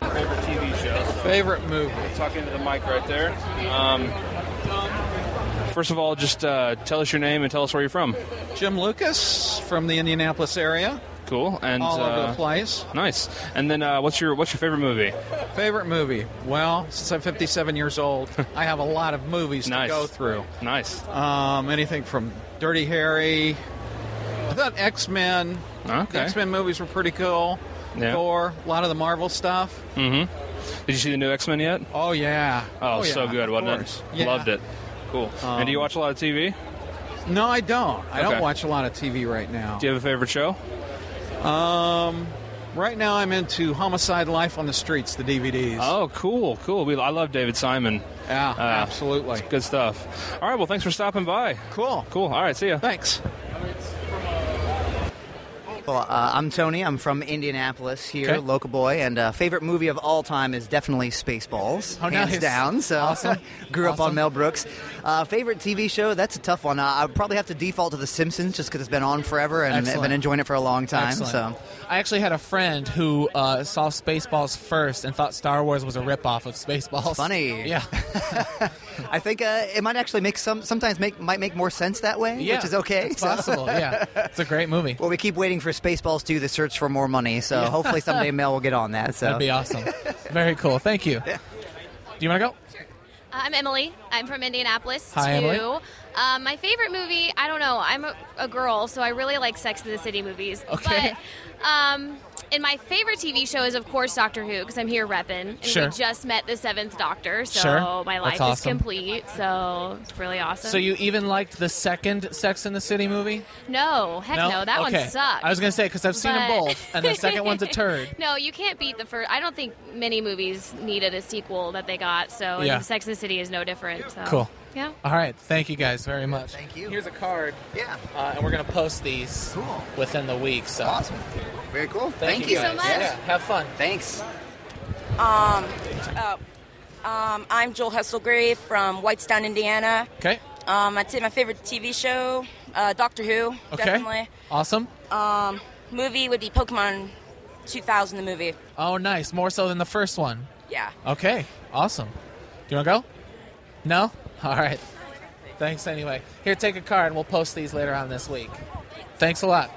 Favorite TV show. Favorite movie. Talk into the mic right there. First of all, just tell us your name and tell us where you're from. Jim Lucas from the Indianapolis area. Cool. And all over the place. Nice. And then what's your favorite movie? Favorite movie? Well, since I'm 57 years old, I have a lot of movies to go through. Nice. Anything from Dirty Harry. I thought X-Men. Okay. The X-Men movies were pretty cool. Yeah. Thor, a lot of the Marvel stuff. Mm-hmm. Did you see the new X-Men yet? Oh, yeah. Oh, yeah, so good, of wasn't course. it? Yeah. Loved it. Cool. And do you watch a lot of TV? No, I don't. I Okay. don't watch a lot of TV right now. Do you have a favorite show? Right now I'm into Homicide: Life on the Streets, the DVDs. Oh, cool. I love David Simon. Yeah, absolutely. Good stuff. All right, well, thanks for stopping by. Cool. All right, see ya. Thanks. Well, I'm Tony. I'm from Indianapolis here, Okay. local boy, and favorite movie of all time is definitely Spaceballs, Oh, hands nice. down. So Awesome. grew up on Awesome. Mel Brooks. Favorite TV show? That's a tough one. I would probably have to default to The Simpsons just because it's been on forever and I've Excellent. been enjoying it for a long time. Excellent. So I actually had a friend who saw Spaceballs first and thought Star Wars was a ripoff of Spaceballs. Funny. Yeah. I think it might actually might make more sense that way, Yeah, which is okay. it's possible, yeah. It's a great movie. Well, we keep waiting for Spaceballs 2, The Search for More Money, so Yeah. hopefully someday Mel will get on that. So That'd be awesome. Very cool. Thank you. Yeah. Do you want to go? I'm Emily. I'm from Indianapolis, Hi, too. Emily. My favorite movie, I don't know. I'm a girl, so I really like Sex and the City movies. Okay. But, and my favorite TV show is, of course, Doctor Who, because I'm here repping. And Sure. we just met the 7th Doctor, so Sure. my That's life is awesome. complete. So it's really awesome. So you even liked the second Sex and the City movie? No, heck no. That okay. one sucks. I was going to say, because I've seen them But- both, and the second one's a turd. No, you can't beat the first. I don't think many movies needed a sequel that they got, so Yeah. and Sex and the City is no different. So. Cool. Yeah. All right. Thank you guys very much. Thank you. Here's a card. Yeah. And we're going to post these within the week. So. Awesome. Very cool. Thank you so guys. much. Yeah. Have fun. Thanks. I'm Joel Hesselgrave from Whitestown, Indiana. Okay. I'd say my favorite TV show, Doctor Who, Okay. definitely. Awesome. Movie would be Pokemon 2000, the movie. Oh, nice. More so than the first one. Yeah. Okay. Awesome. Do you want to go? No? All right. Thanks anyway. Here, take a card, and we'll post these later on this week. Thanks a lot.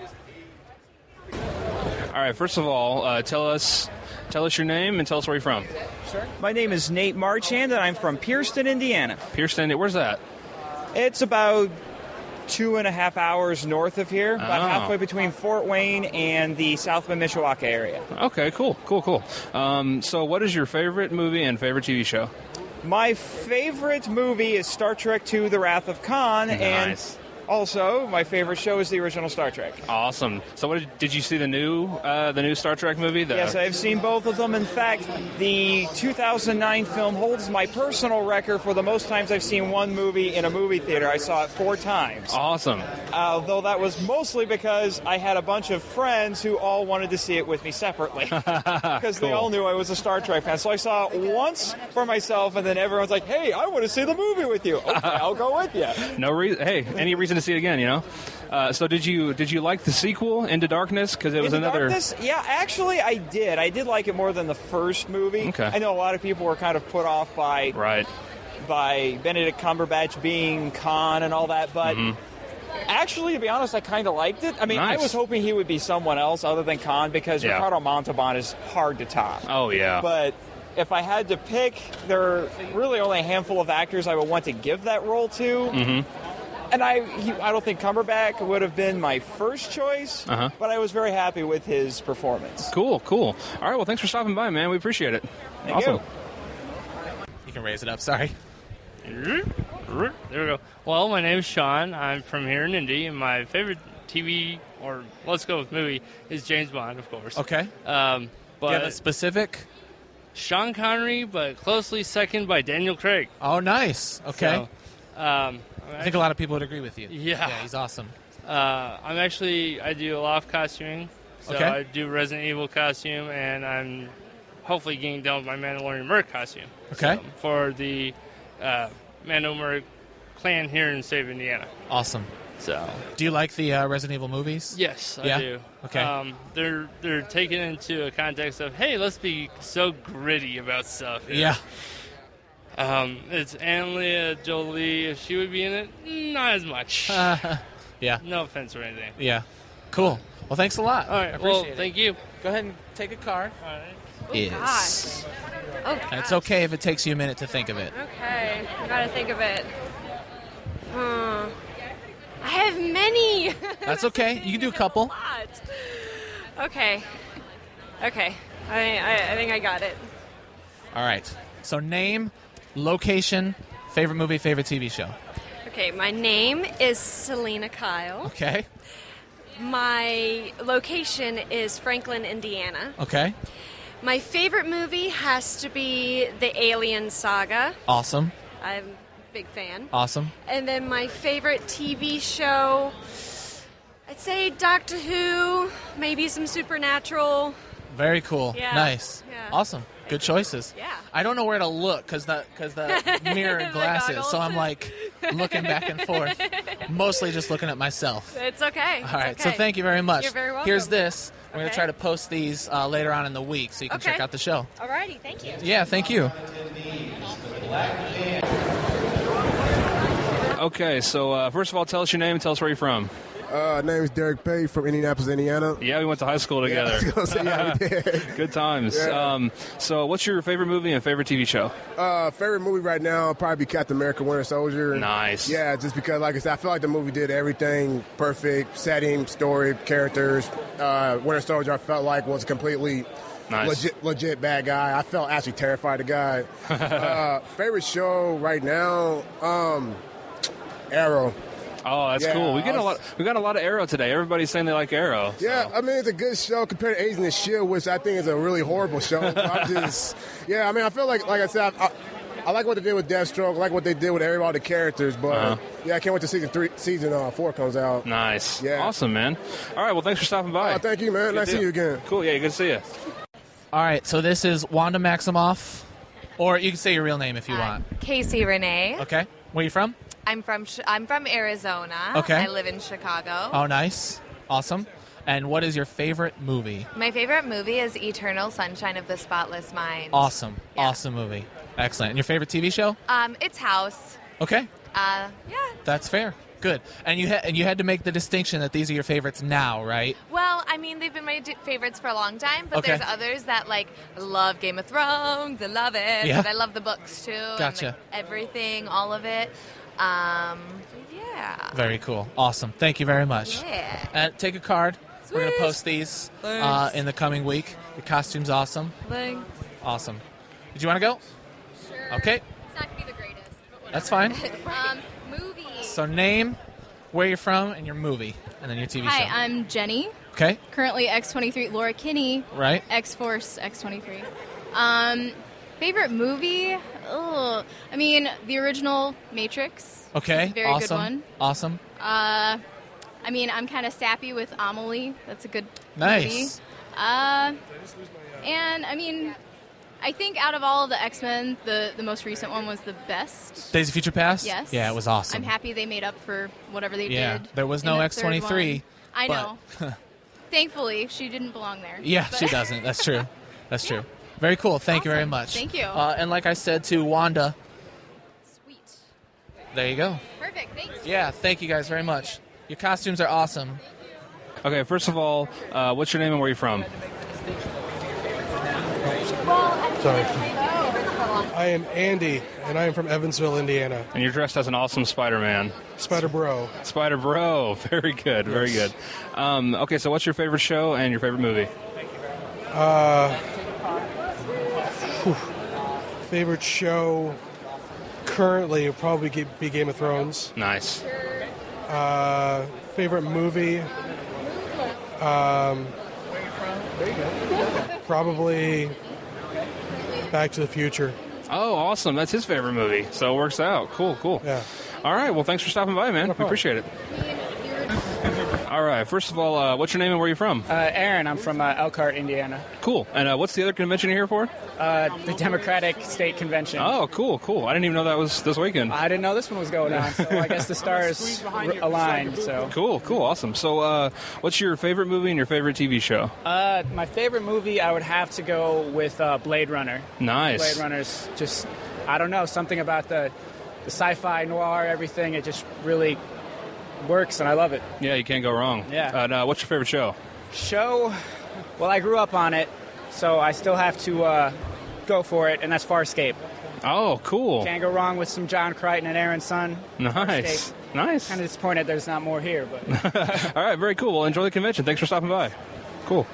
All right. First of all, tell us your name and tell us where you're from. Sure. My name is Nate Marchand, and I'm from Pierceton, Indiana. Pierceton, where's that? It's about 2.5 hours north of here, about Oh. halfway between Fort Wayne and the South Bend, Mishawaka area. Okay, cool. So what is your favorite movie and favorite TV show? My favorite movie is Star Trek II: The Wrath of Khan, Nice. and also my favorite show is the original Star Trek. Awesome. So what did you see the new Star Trek movie? Yes, I've seen both of them. In fact, the 2009 film holds my personal record for the most times I've seen one movie in a movie theater. I saw it 4 times. Awesome. Although that was mostly because I had a bunch of friends who all wanted to see it with me separately. Because they Cool. all knew I was a Star Trek fan. So I saw it once for myself, and then everyone's like, hey, I want to see the movie with you. Okay, I'll go with you. No reason. Hey, any reason to see it again? So did you like the sequel, Into Darkness? Because it was Into another. Darkness? Yeah, actually, I did. I did like it more than the first movie. Okay. I know a lot of people were kind of put off by Benedict Cumberbatch being Khan and all that, but actually, to be honest, I kind of liked it. I mean, Nice. I was hoping he would be someone else other than Khan because Yeah. Ricardo Montalban is hard to top. Oh yeah. But if I had to pick, there are really only a handful of actors I would want to give that role to. Mm-hmm. And I don't think Cumberbatch would have been my first choice, but I was very happy with his performance. Cool. All right. Well, thanks for stopping by, man. We appreciate it. Thank awesome. you. You can raise it up. Sorry. There we go. Well, my name's Shawn. I'm from here in Indy, and my favorite TV, or let's go with movie, is James Bond, of course. Okay. But Do you have a specific? Sean Connery, but closely second by Daniel Craig. Oh, nice. Okay. So, I think a lot of people would agree with you. Yeah. He's awesome. I do a lot of costuming. So Okay. I do Resident Evil costume, and I'm hopefully getting done with my Mandalorian Merc costume. Okay. So, for the Mando Merc clan here in the state of Indiana. Awesome. So. Do you like the Resident Evil movies? Yes, Yeah? I do. Okay. They're taken into a context of, hey, let's be so gritty about stuff. you know? Yeah. It's Anna Jolie. If she would be in it, not as much. Yeah. No offense or anything. Yeah. Cool. Well, thanks a lot. All right. I Well, appreciate it. thank you. Go ahead and take a card. All right. Is. Oh, And it's okay if it takes you a minute to think of it. Okay, I gotta think of it. I have many. That's okay. You can do a couple. Okay. I think I got it. All right. So name, location, favorite movie, favorite TV show. Okay, my name is Selina Kyle. Okay. My location is Franklin, Indiana. Okay. My favorite movie has to be the Alien Saga. Awesome. I'm a big fan. Awesome. And then my favorite TV show, I'd say Doctor Who, maybe some Supernatural. Very cool. Yeah. Nice. Yeah. Awesome. Good choices. Yeah. I don't know where to look because the mirror The and glasses, goggles. so I'm like looking back and forth, mostly just looking at myself. It's okay. All right. It's So okay. thank you very much. You're very welcome. Here's this. We're going to Okay. try to post these later on in the week so you can Okay. check out the show. Alrighty, thank you. Yeah, thank you. Okay. So first of all, tell us your name and tell us where you're from. Name is Derrick Pate from Indianapolis, Indiana. Yeah, we went to high school together. Yeah, I was gonna say, yeah, we did. Good times. Yeah. So what's your favorite movie and favorite TV show? Favorite movie right now will probably be Captain America: Winter Soldier. Nice. Yeah, just because, like I said, I feel like the movie did everything perfect: setting, story, characters. Winter Soldier, I felt like was a completely Nice. legit bad guy. I felt actually terrified of the guy. Favorite show right now, Arrow. Oh, that's Yeah, cool. We got I a lot of Arrow today. Everybody's saying they like Arrow. Yeah, I mean, it's a good show compared to Agents of S.H.I.E.L.D., which I think is a really horrible show. I feel like I said, I like what they did with Deathstroke. I like what they did with everybody, the characters. But, I can't wait till season 4 comes out. Nice. Yeah. Awesome, man. All right, well, thanks for stopping by. Thank you, man. Good Nice to deal. see you again. Cool, yeah, good to see you. All right, so this is Wanda Maximoff. Or you can say your real name if you want. Casey Renee. Okay. Where are you from? I'm from Arizona. Okay. I live in Chicago. Oh, nice. Awesome. And what is your favorite movie? My favorite movie is Eternal Sunshine of the Spotless Mind. Awesome. Awesome movie. Excellent. And your favorite TV show? It's House. Okay. Yeah. That's fair. Good. And you had to make the distinction that these are your favorites now, right? Well, I mean, they've been my favorites for a long time, but Okay. there's others that, like, love Game of Thrones. I love it. Yeah. But I love the books, too. Gotcha. And, like, everything, all of it. Yeah. Very cool. Awesome. Thank you very much. Yeah. And take a card. We're going to Sweet. post these Thanks. in the coming week. Your costume's awesome. Thanks. Awesome. Did you want to go? Sure. Okay. It's not going to be the greatest. But That's fine. Movie. So name, where you're from, and your movie, and then your TV Hi, show. I'm Jenny. Okay. Currently X-23. Laura Kinney. Right. X-Force X-23. Favorite movie? I mean, the original Matrix. Okay. It's a very awesome. good one. Awesome. I mean, I'm kind of sappy with Amelie. That's a good Nice. movie. And, I mean, I think out of all of the X-Men, the most recent one was the best. Days of Future Past? Yes. Yeah, it was awesome. I'm happy they made up for whatever they Yeah, did. there was in no the third X-23. one. I but- know. Thankfully, she didn't belong there. Yeah, But- she doesn't. That's true. That's true. Very cool. Thank you very much. Thank you. And like I said to Wanda. Sweet. There you go. Perfect. Thanks. Yeah, thank you guys very much. Your costumes are awesome. Okay, first of all, what's your name and where are you from? Sorry. I am Andy, and I am from Evansville, Indiana. And you're dressed as an awesome Spider-Man. Spider Bro. Spider Bro. Very good. Very good. Okay, so what's your favorite show and your favorite movie? Favorite show currently would probably be Game of Thrones. Nice. Favorite movie? Probably Back to the Future. Oh, awesome. That's his favorite movie. So it works out. Cool, cool. Yeah. All right. Well, thanks for stopping by, man. We appreciate it. All right. First of all, what's your name and where are you from? Aaron. I'm from Elkhart, Indiana. Cool. And what's the other convention you're here for? The Democratic State Convention. Oh, cool, cool. I didn't even know that was this weekend. I didn't know this one was going on, so I guess the stars aligned. So Cool, cool, awesome. So what's your favorite movie and your favorite TV show? my favorite movie, I would have to go with Blade Runner. Nice. Blade Runner's just, I don't know, something about the sci-fi noir, everything. It just really works, and I love it. Yeah, you can't go wrong. Yeah. And what's your favorite show? Show, well, I grew up on it, so I still have to go for it, and that's Farscape. Oh, cool. Can't go wrong with some John Crichton and Aaron Sun. Nice. Nice. Kind of disappointed there's not more here, but All right, very cool. Well, enjoy the convention. Thanks for stopping by. Cool.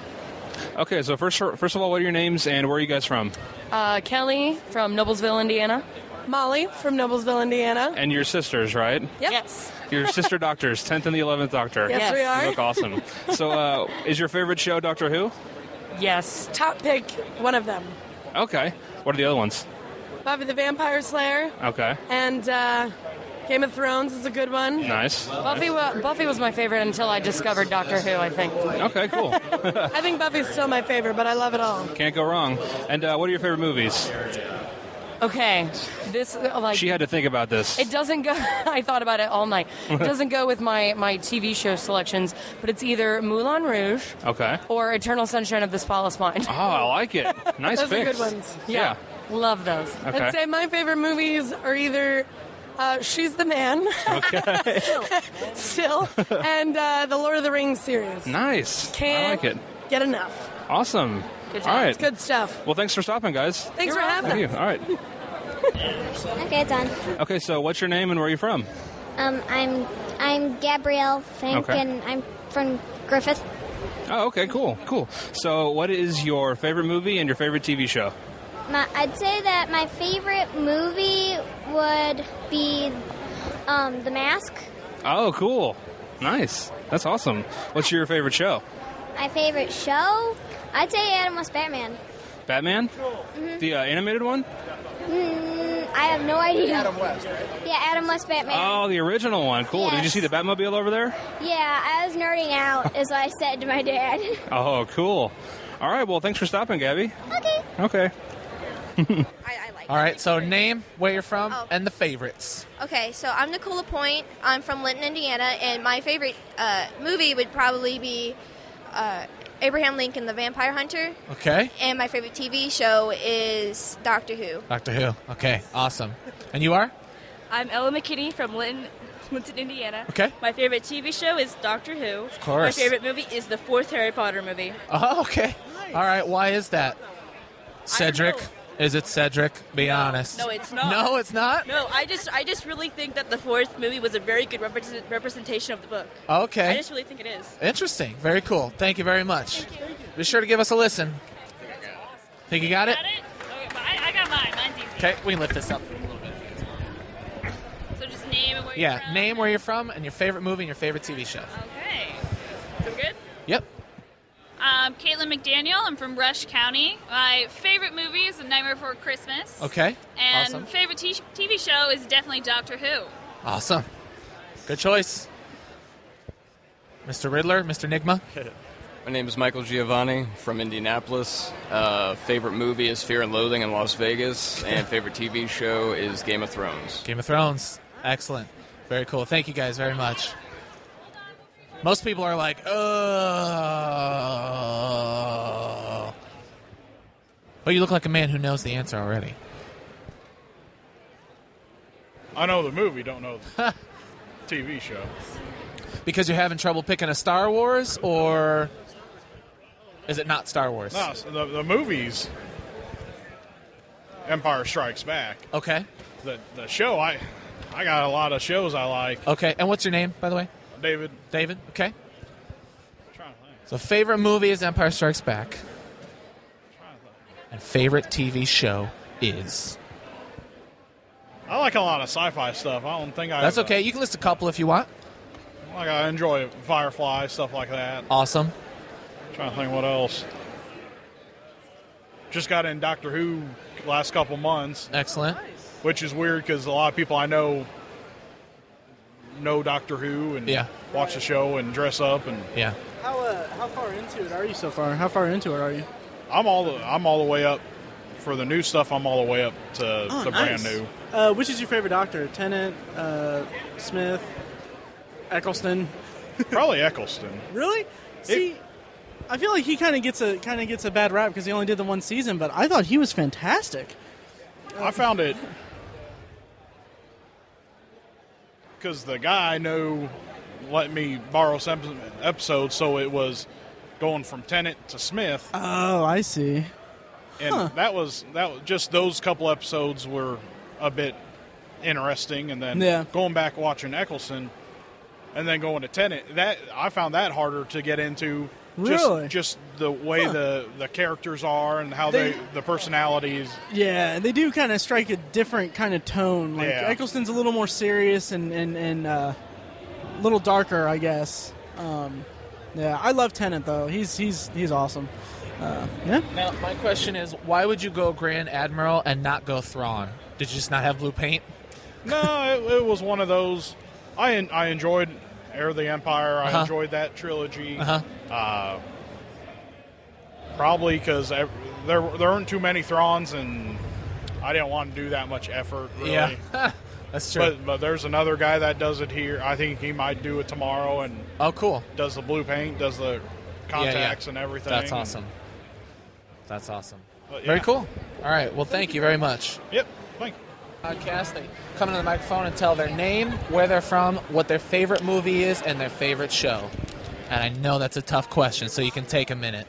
Okay, so first of all, what are your names and where are you guys from? Kelly from Noblesville, Indiana. Molly from Noblesville, Indiana. And your sisters, right? Yep. Yes. Your sister doctors, 10th and the 11th Doctor. Yes, we are. You look awesome. So is your favorite show Doctor Who? Yes. Top pick, one of them. Okay. What are the other ones? Buffy the Vampire Slayer Okay. and Game of Thrones is a good one. Nice. Buffy was my favorite until I discovered Doctor Who, I think. Okay, cool. I think Buffy's still my favorite, but I love it all. Can't go wrong. And what are your favorite movies? Okay. This, like... She had to think about this. It doesn't go... I thought about it all night. It doesn't go with my TV show selections, but it's either Moulin Rouge Okay. or Eternal Sunshine of the Spotless Mind. Oh, I like it. Nice Those picks. are good ones. Yeah. Love those. Okay. I'd say my favorite movies are either She's the Man, Okay. still, and the Lord of the Rings series. Nice. Can't I like it. get enough. Awesome. Good All right. It's good stuff. Well, thanks for stopping, guys. Thanks for having Thank us. you. All right. Okay, it's on. Okay, so what's your name and where are you from? I'm Gabrielle Fink, Okay. and I'm from Griffith. Oh, okay, cool, cool. So what is your favorite movie and your favorite TV show? I'd say that my favorite movie would be The Mask. Oh, cool. Nice. That's awesome. What's your favorite show? My favorite show? I'd say Adam West Batman. Batman? Mhm. The animated one? I have no idea. Adam West, right? Yeah, Adam West Batman. Oh, the original one. Cool. Did you Yes. see the Batmobile over there? Yeah, I was nerding out, is what I said to my dad. Oh, cool. All right, well, thanks for stopping, Gabby. Okay. Okay. I like All right, so name, where you're from, and the favorites. Okay, so I'm Nicole LaPointe. I'm from Linton, Indiana, and my favorite movie would probably be Abraham Lincoln, the Vampire Hunter. Okay. And my favorite TV show is Doctor Who. Doctor Who. Okay, awesome. And you are? I'm Ella McKinney from Linton, Indiana. Okay. My favorite TV show is Doctor Who. Of course. My favorite movie is the 4th Harry Potter movie. Oh, okay. Nice. All right, why is that? Cedric? Is it Cedric? Be honest. No, it's not. No, it's not? No, I just really think that the 4th movie was a very good representation of the book. Okay. I just really think it is. Interesting. Very cool. Thank you very much. Be sure to give us a listen. Think you got it? Okay, but I got mine. Mine's easy. Okay, we can lift this up for a little bit. So just name and where you're from? Yeah, name where you're from and your favorite movie and your favorite TV show. Okay. So good? Yep. Caitlin McDaniel. I'm from Rush County. My favorite movie is The Nightmare Before Christmas. Okay. And awesome. favorite TV show is definitely Doctor Who. Awesome. Good choice. Mr. Riddler, Mr. Nigma. My name is Michael Giovanni from Indianapolis. Favorite movie is Fear and Loathing in Las Vegas, and favorite TV show is Game of Thrones. Game of Thrones. Excellent. Very cool. Thank you guys very much. Most people are like, oh. But you look like a man who knows the answer already. I know the movie, don't know the TV show. Because you're having trouble picking a Star Wars, or is it not Star Wars? No, the movie's Empire Strikes Back. Okay. The show, I got a lot of shows I like. Okay, and what's your name, by the way? David. David, okay. So favorite movie is Empire Strikes Back. And favorite TV show is? I like a lot of sci-fi stuff. I don't think I... That's okay. You can list a couple if you want. Like I enjoy Firefly, stuff like that. Awesome. Trying to think what else. Just got in Doctor Who last couple months. Excellent. Which is weird because a lot of people I know Doctor Who and watch the show and dress up and How far into it are you so far? How far into it are you? I'm all the way up for the new stuff. I'm all the way up to the brand new. Which is your favorite Doctor? Tennant, Smith, Eccleston? Probably Eccleston. Really? See, I feel like he kind of gets a bad rap because he only did the one season, but I thought he was fantastic. I found it because the guy I know let me borrow some episodes, so it was going from Tennant to Smith. Oh, I see. And that was just those couple episodes were a bit interesting, and then going back watching Eccleston, and then going to Tennant. That I found that harder to get into. Really? Just the way the characters are and how the personalities. Yeah, and they do kind of strike a different kind of tone. Like Eccleston's a little more serious and a little darker, I guess. I love Tennant though. He's awesome. Now my question is, why would you go Grand Admiral and not go Thrawn? Did you just not have blue paint? No, it was one of those. I enjoyed Heir of the Empire. I enjoyed that trilogy. Probably because there weren't too many Thrawns, and I didn't want to do that much effort, really. Yeah, that's true. But there's another guy that does it here. I think he might do it tomorrow. And cool. Does the blue paint, does the contacts and everything. That's awesome. That's awesome. Very cool. All right. Well, thank you very much. Yep. Thank you. Podcast, they come to the microphone and tell their name, where they're from, what their favorite movie is, and their favorite show. And I know that's a tough question, so you can take a minute.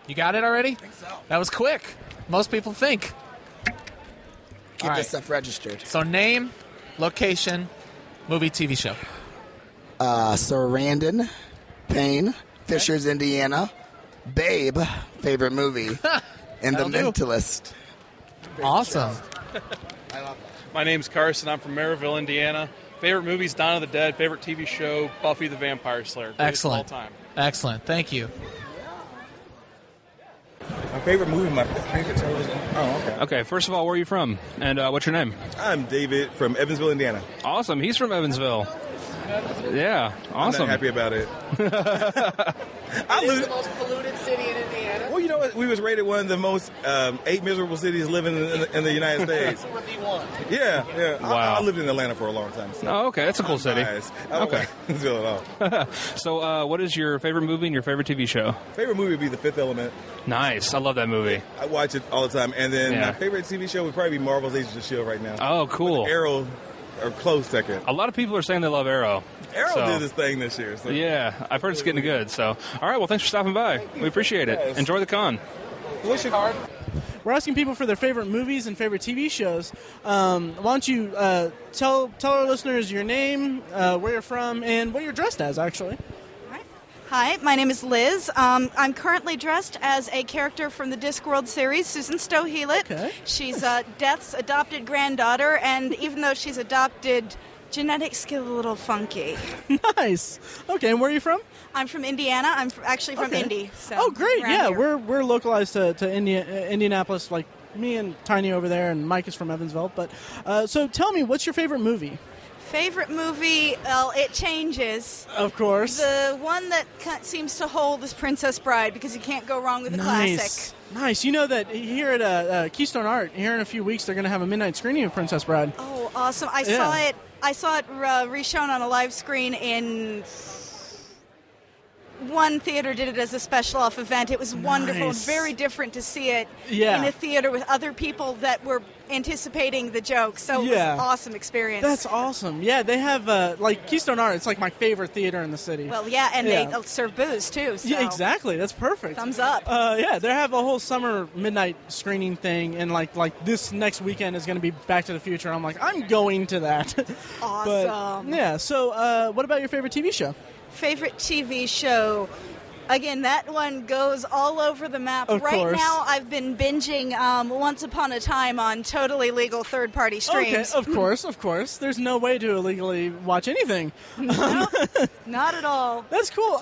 You got it already? I think so. That was quick. Most people think. Get this stuff registered. So name, location, movie, TV show. Sarandon, Payne, Fishers, Indiana. Babe, favorite movie. And The Mentalist. Awesome. I love that. My name's Carson. I'm from Maryville, Indiana. Favorite movie's Dawn of the Dead. Favorite TV show, Buffy the Vampire Slayer. Excellent. All time. Excellent. Thank you. My favorite movie, my favorite television. Oh, okay. Okay, first of all, where are you from? And what's your name? I'm David from Evansville, Indiana. Awesome. He's from Evansville. Yeah, awesome. I'm not happy about it. It's the most polluted city in Indiana. Well, you know what? We was rated one of the most 8 miserable cities living in the United States. Yeah. Wow. I lived in Atlanta for a long time. So. Oh, okay. That's a cool city. Nice. I don't Okay. like Evansville at all. So, what is your favorite movie and your favorite TV show? Favorite movie would be The Fifth Element. Nice. I love that movie. I watch it all the time. And then Yeah. my favorite TV show would probably be Marvel's Agents of S.H.I.E.L.D. right now. Oh, cool. With Arrow are close second. A lot of people are saying they love Arrow. Arrow So- did this thing this year. So. Yeah, I've heard it's getting good. So, all right. Well, thanks for stopping by. We appreciate it. Yes. Enjoy the con. What's your card? We're asking people for their favorite movies and favorite TV shows. Why don't you tell our listeners your name, where you're from, and what you're dressed as, actually. Hi, my name is Liz. I'm currently dressed as a character from the Discworld series, Susan Stowe-Hewitt. Okay. She's Death's adopted granddaughter, and even though she's adopted, genetics get a little funky. Nice. Okay, and where are you from? I'm from Indiana. I'm actually from Indy. So Oh, great. around Yeah, here. we're localized to Indianapolis, like me and Tiny over there, and Mike is from Evansville. But so tell me, what's your favorite movie? Favorite movie? Well, it changes. Of course. The one that seems to hold is Princess Bride, because you can't go wrong with a classic. Nice. You know that here at Keystone Art, here in a few weeks, they're going to have a midnight screening of Princess Bride. Oh, awesome! I Yeah. saw it reshown on a live screen in one theater. Did it as a special off event. It was wonderful. Nice. Very different to see it Yeah. in a theater with other people that were anticipating the joke. So it was Yeah. an awesome experience. That's awesome. Yeah, they have like Keystone Art. It's like my favorite theater in the city. Well, yeah, and they serve booze too. So. Yeah, exactly. That's perfect. Thumbs up. Yeah, they have a whole summer midnight screening thing, and like this next weekend is going to be Back to the Future. I'm like, I'm going to that. Awesome. But, yeah. So, what about your favorite TV show? Favorite TV show? Again, that one goes all over the map. Of Right course. now, I've been binging Once Upon a Time on totally legal third-party streams. Okay, of course. There's no way to illegally watch anything. No, not at all. That's cool.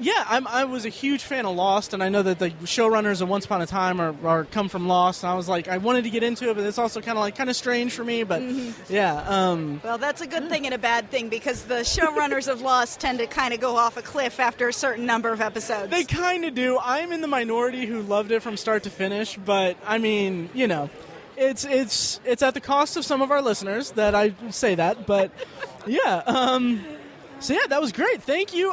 Yeah, I was a huge fan of Lost, and I know that the showrunners of Once Upon a Time are come from Lost. And I was like, I wanted to get into it, but it's also kind of strange for me. But yeah. Well, that's a good thing and a bad thing, because the showrunners of Lost tend to kind of go off a cliff after a certain number of episodes. They kind of do. I'm in the minority who loved it from start to finish, but I mean, you know, it's at the cost of some of our listeners that I say that, but yeah. So yeah, that was great. Thank you.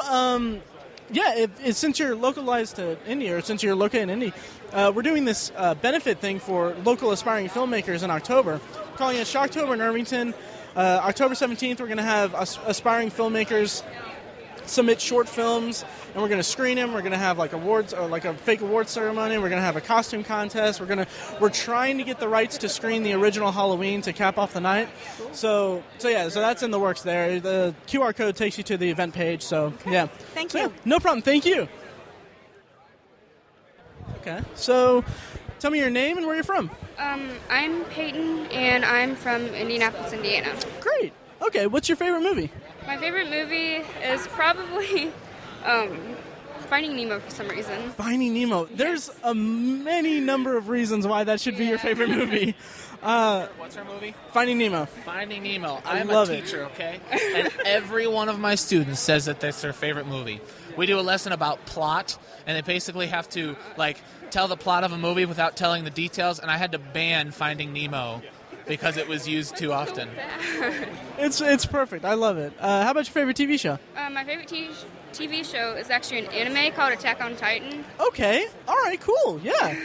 Yeah, since you're localized to Indy, or since you're located in Indy, we're doing this benefit thing for local aspiring filmmakers in October, calling it Shocktober in Irvington. October 17th, we're going to have aspiring filmmakers submit short films, and we're going to screen them. We're going to have like awards, or like a fake awards ceremony. We're going to have a costume contest. We're trying to get the rights to screen the original Halloween to cap off the night. So that's in the works there. The QR code takes you to the event page. So yeah, Thank you. no problem. Thank you. Okay, so tell me your name and where you're from. I'm Peyton, and I'm from Indianapolis, Indiana. Great. Okay, what's your favorite movie? My favorite movie is probably Finding Nemo for some reason. Finding Nemo. There's a many number of reasons why that should be your favorite movie. What's our movie? Finding Nemo. Finding Nemo. I I'm love a it. teacher, okay? And every one of my students says that that's their favorite movie. We do a lesson about plot, and they basically have to tell the plot of a movie without telling the details, and I had to ban Finding Nemo because it was used too often. It's perfect. I love it. How about your favorite TV show? My favorite TV show is actually an anime called Attack on Titan. Okay. All right. Cool. Yeah.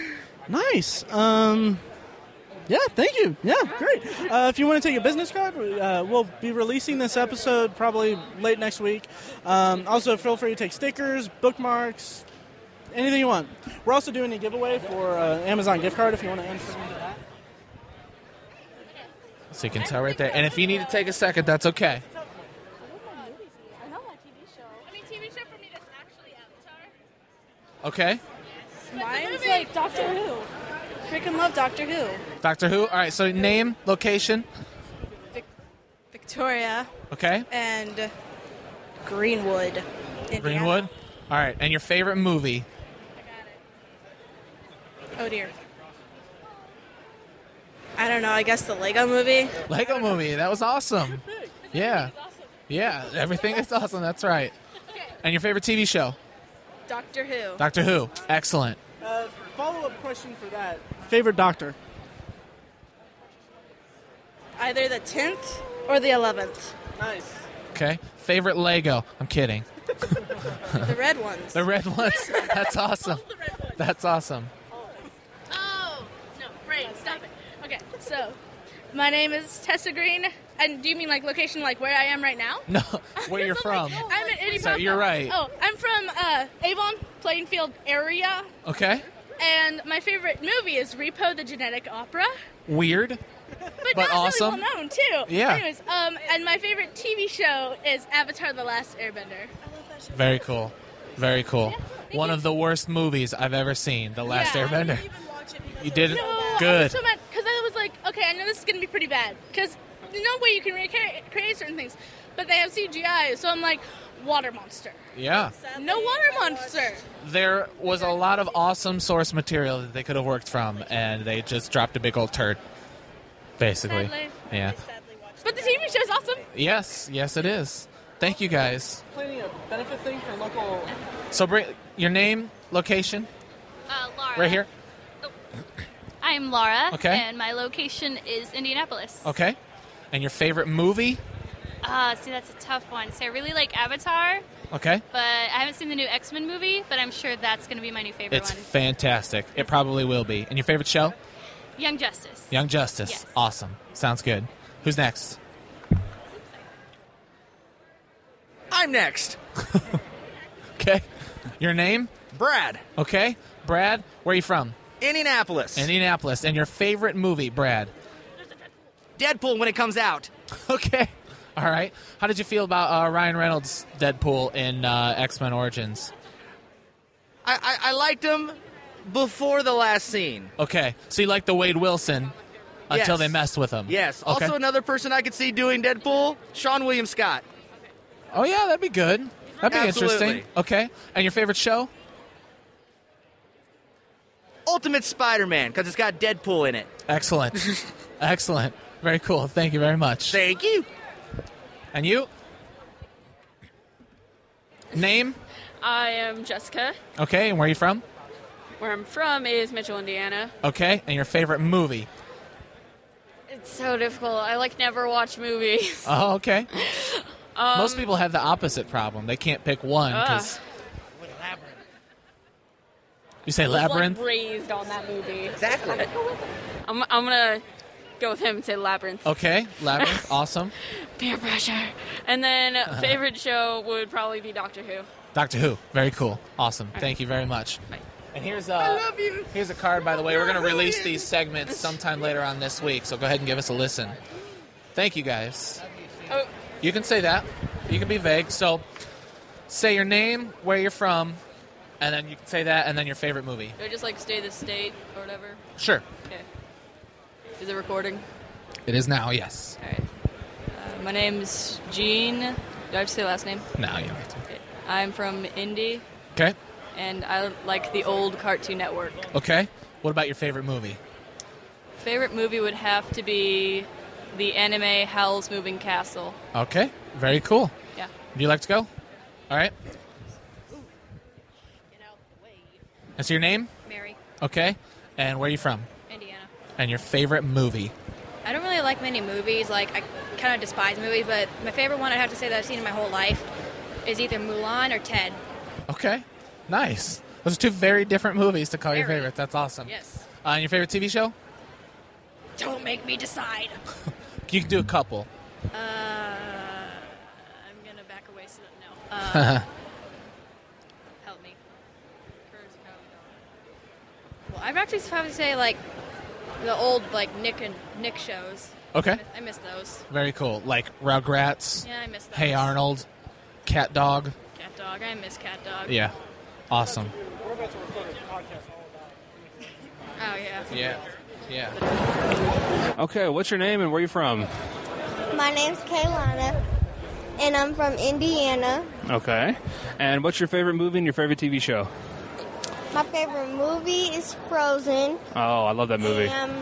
Nice. Yeah. Thank you. Yeah. Great. If you want to take a business card, we'll be releasing this episode probably late next week. Also, feel free to take stickers, bookmarks, anything you want. We're also doing a giveaway for Amazon gift card if you want to enter into that. So you can tell right there. And if you need to take a second, that's okay. Okay. Mine's like Doctor Who. Freaking love Doctor Who. Doctor Who. All right. So name, location. Victoria. Okay. And Greenwood. Indiana. Greenwood. All right. And your favorite movie. Oh dear. I don't know. I guess the Lego Movie. Lego Movie. That was awesome. Yeah. Yeah, everything is awesome. That's right. And your favorite TV show? Doctor Who. Doctor Who. Excellent. Follow-up question for that. Favorite Doctor? Either the 10th or the 11th. Nice. Okay. Favorite Lego? I'm kidding. The red ones. The red ones? That's awesome. That's awesome. Oh, no, Brain, stop it. Okay, so my name is Tessa Green. And do you mean like location, like where I am right now? No, where you're from. I'm in Indy So PopCon. you're right. Oh, I'm from Avon, Plainfield area. Okay. And my favorite movie is Repo the Genetic Opera. Weird, But not awesome. really well known, too. Yeah. Anyways, and my favorite TV show is Avatar The Last Airbender. Very cool. Very cool. One of the worst movies I've ever seen, The Last Airbender. You did No, I good. was so mad because I was like, okay, I know this is going to be pretty bad because there's no way you can recreate certain things, but they have CGI, so I'm like, water monster. Yeah. No water monster. There was a lot of awesome source material that they could have worked from, and they just dropped a big old turd, basically. Sadly. Yeah. But the TV show's awesome. Yes, it is. Thank you, guys. Planning a benefit thing for local... So bring your name, location, Laura. right here. I'm Laura. Okay. And my location is Indianapolis. Okay. And your favorite movie? See, that's a tough one. So I really like Avatar, Okay. but I haven't seen the new X-Men movie, but I'm sure that's going to be my new favorite It's one. fantastic. It probably will be. And your favorite show? Young Justice. Young Justice. Yes. Awesome. Sounds good. Who's next? I'm next. Okay. Your name? Brad. Okay. Brad, where are you from? Indianapolis. Indianapolis. And your favorite movie, Brad? Deadpool when it comes out. Okay. All right. How did you feel about Ryan Reynolds' Deadpool in X-Men Origins? I liked him before the last scene. Okay. So you like the Wade Wilson until Yes. they messed with him? Yes. Okay. Also, another person I could see doing Deadpool, Sean William Scott. Oh, yeah, that'd be good. That'd be Absolutely. interesting. Okay. And your favorite show? Ultimate Spider-Man, because it's got Deadpool in it. Excellent. Excellent. Very cool. Thank you very much. Thank you. And you? Name? I am Jessica. Okay. And where are you from? Where I'm from is Mitchell, Indiana. Okay. And your favorite movie? It's so difficult. I never watch movies. Oh, okay. Most people have the opposite problem. They can't pick one because... You say Labyrinth? I was raised on that movie. Exactly. I'm gonna go with him and say Labyrinth. Okay. Labyrinth. Awesome. Peer pressure. And then favorite show would probably be Doctor Who. Doctor Who. Very cool. Awesome. Thank you very much. Bye. And here's a card, by the way. We're going to release these segments sometime later on this week, so go ahead and give us a listen. Thank you, guys. Oh. You can say that. You can be vague. So say your name, where you're from, and then you can say that, and then your favorite movie. Do I just stay the state or whatever? Sure. Okay. Is it recording? It is now, yes. All right. My name's Jean. Do I have to say last name? No, you don't have to. Okay. I'm from Indy. Okay. And I like the old Cartoon Network. Okay. What about your favorite movie? Favorite movie would have to be the anime Howl's Moving Castle. Okay. Very cool. Yeah. Would you like to go? All right. And so your name? Mary. Okay. And where are you from? Indiana. And your favorite movie? I don't really like many movies. I kind of despise movies, but my favorite one I'd have to say that I've seen in my whole life is either Mulan or Ted. Okay. Nice. Those are two very different movies to call your Very. favorites. That's awesome. Yes. And your favorite TV show? Don't make me decide. You can do a couple. I'm gonna back away so that no. Help me. Well, I'd actually probably say the old Nick shows. Okay. I miss those. Very cool. Like Rugrats. Yeah, I miss those. Hey Arnold. Cat Dog. Cat Dog. I miss Cat Dog. Yeah. Awesome. We're about to record a podcast all about Oh Yeah. yeah. Yeah. Okay, what's your name and where are you from? My name's Kaylana, and I'm from Indiana. Okay. And what's your favorite movie and your favorite TV show? My favorite movie is Frozen. Oh, I love that movie. And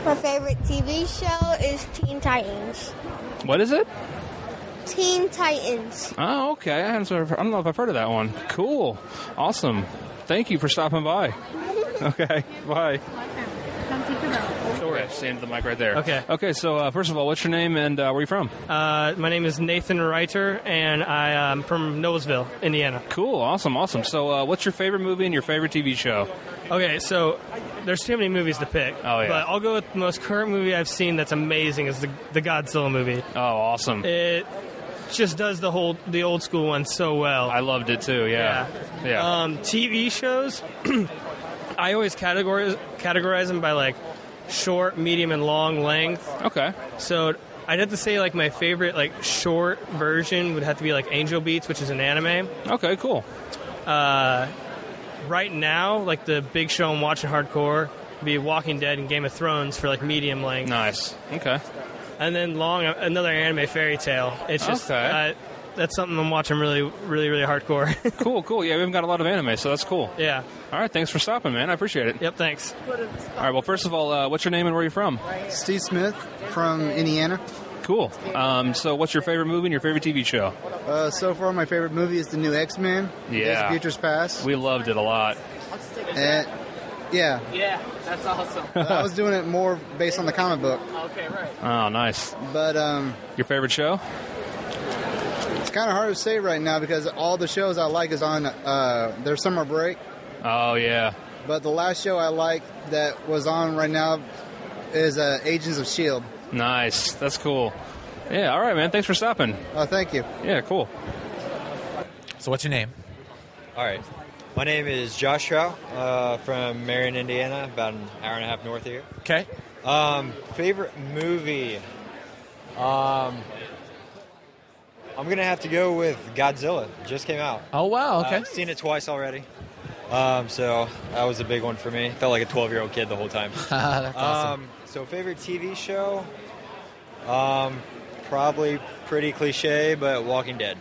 my favorite TV show is Teen Titans. What is it? Teen Titans. Oh, okay. I don't know if I've heard of that one. Cool. Awesome. Thank you for stopping by. Okay, bye. Okay, stand the mic right there. Okay. Okay, so first of all, what's your name and where are you from? My name is Nathan Reiter, and I am from Noblesville, Indiana. Cool, awesome. So what's your favorite movie and your favorite TV show? Okay, so there's too many movies to pick. Oh, yeah. But I'll go with the most current movie I've seen that's amazing is the Godzilla movie. Oh, awesome. It just does the old school one so well. I loved it too, yeah. TV shows, I always categorize them by like short, medium, and long length. Okay. So I'd have to say like my favorite like short version would have to be like Angel Beats, which is an anime. Okay, cool. Right now, like the big show I'm watching hardcore would be Walking Dead and Game of Thrones for like medium length. Nice. Okay. And then long, another anime, Fairy Tale. It's just that's something I'm watching really, really, really hardcore. Cool. Yeah, we haven't got a lot of anime, so that's cool. Yeah. All right, thanks for stopping, man. I appreciate it. Yep, thanks. All right, well, first of all, what's your name and where are you from? Steve Smith from Indiana. Cool. So what's your favorite movie and your favorite TV show? So far, my favorite movie is the new X-Men. Yeah. Days of Future's Past. We loved it a lot. Yeah. Yeah, that's awesome. I was doing it more based on the comic book. Okay, right. Oh, nice. But your favorite show? It's kind of hard to say right now because all the shows I like is on their summer break. Oh, yeah. But the last show I like that was on right now is Agents of S.H.I.E.L.D. Nice. That's cool. Yeah, all right, man. Thanks for stopping. Oh, thank you. Yeah, cool. So what's your name? All right. My name is Josh Trout from Marion, Indiana, about an hour and a half north of here. Okay. Favorite movie? I'm going to have to go with Godzilla. It just came out. Oh, wow. Okay. I've seen it twice already. So that was a big one for me. Felt like a 12-year-old kid the whole time. That's awesome. So favorite TV show? Probably pretty cliche, but Walking Dead.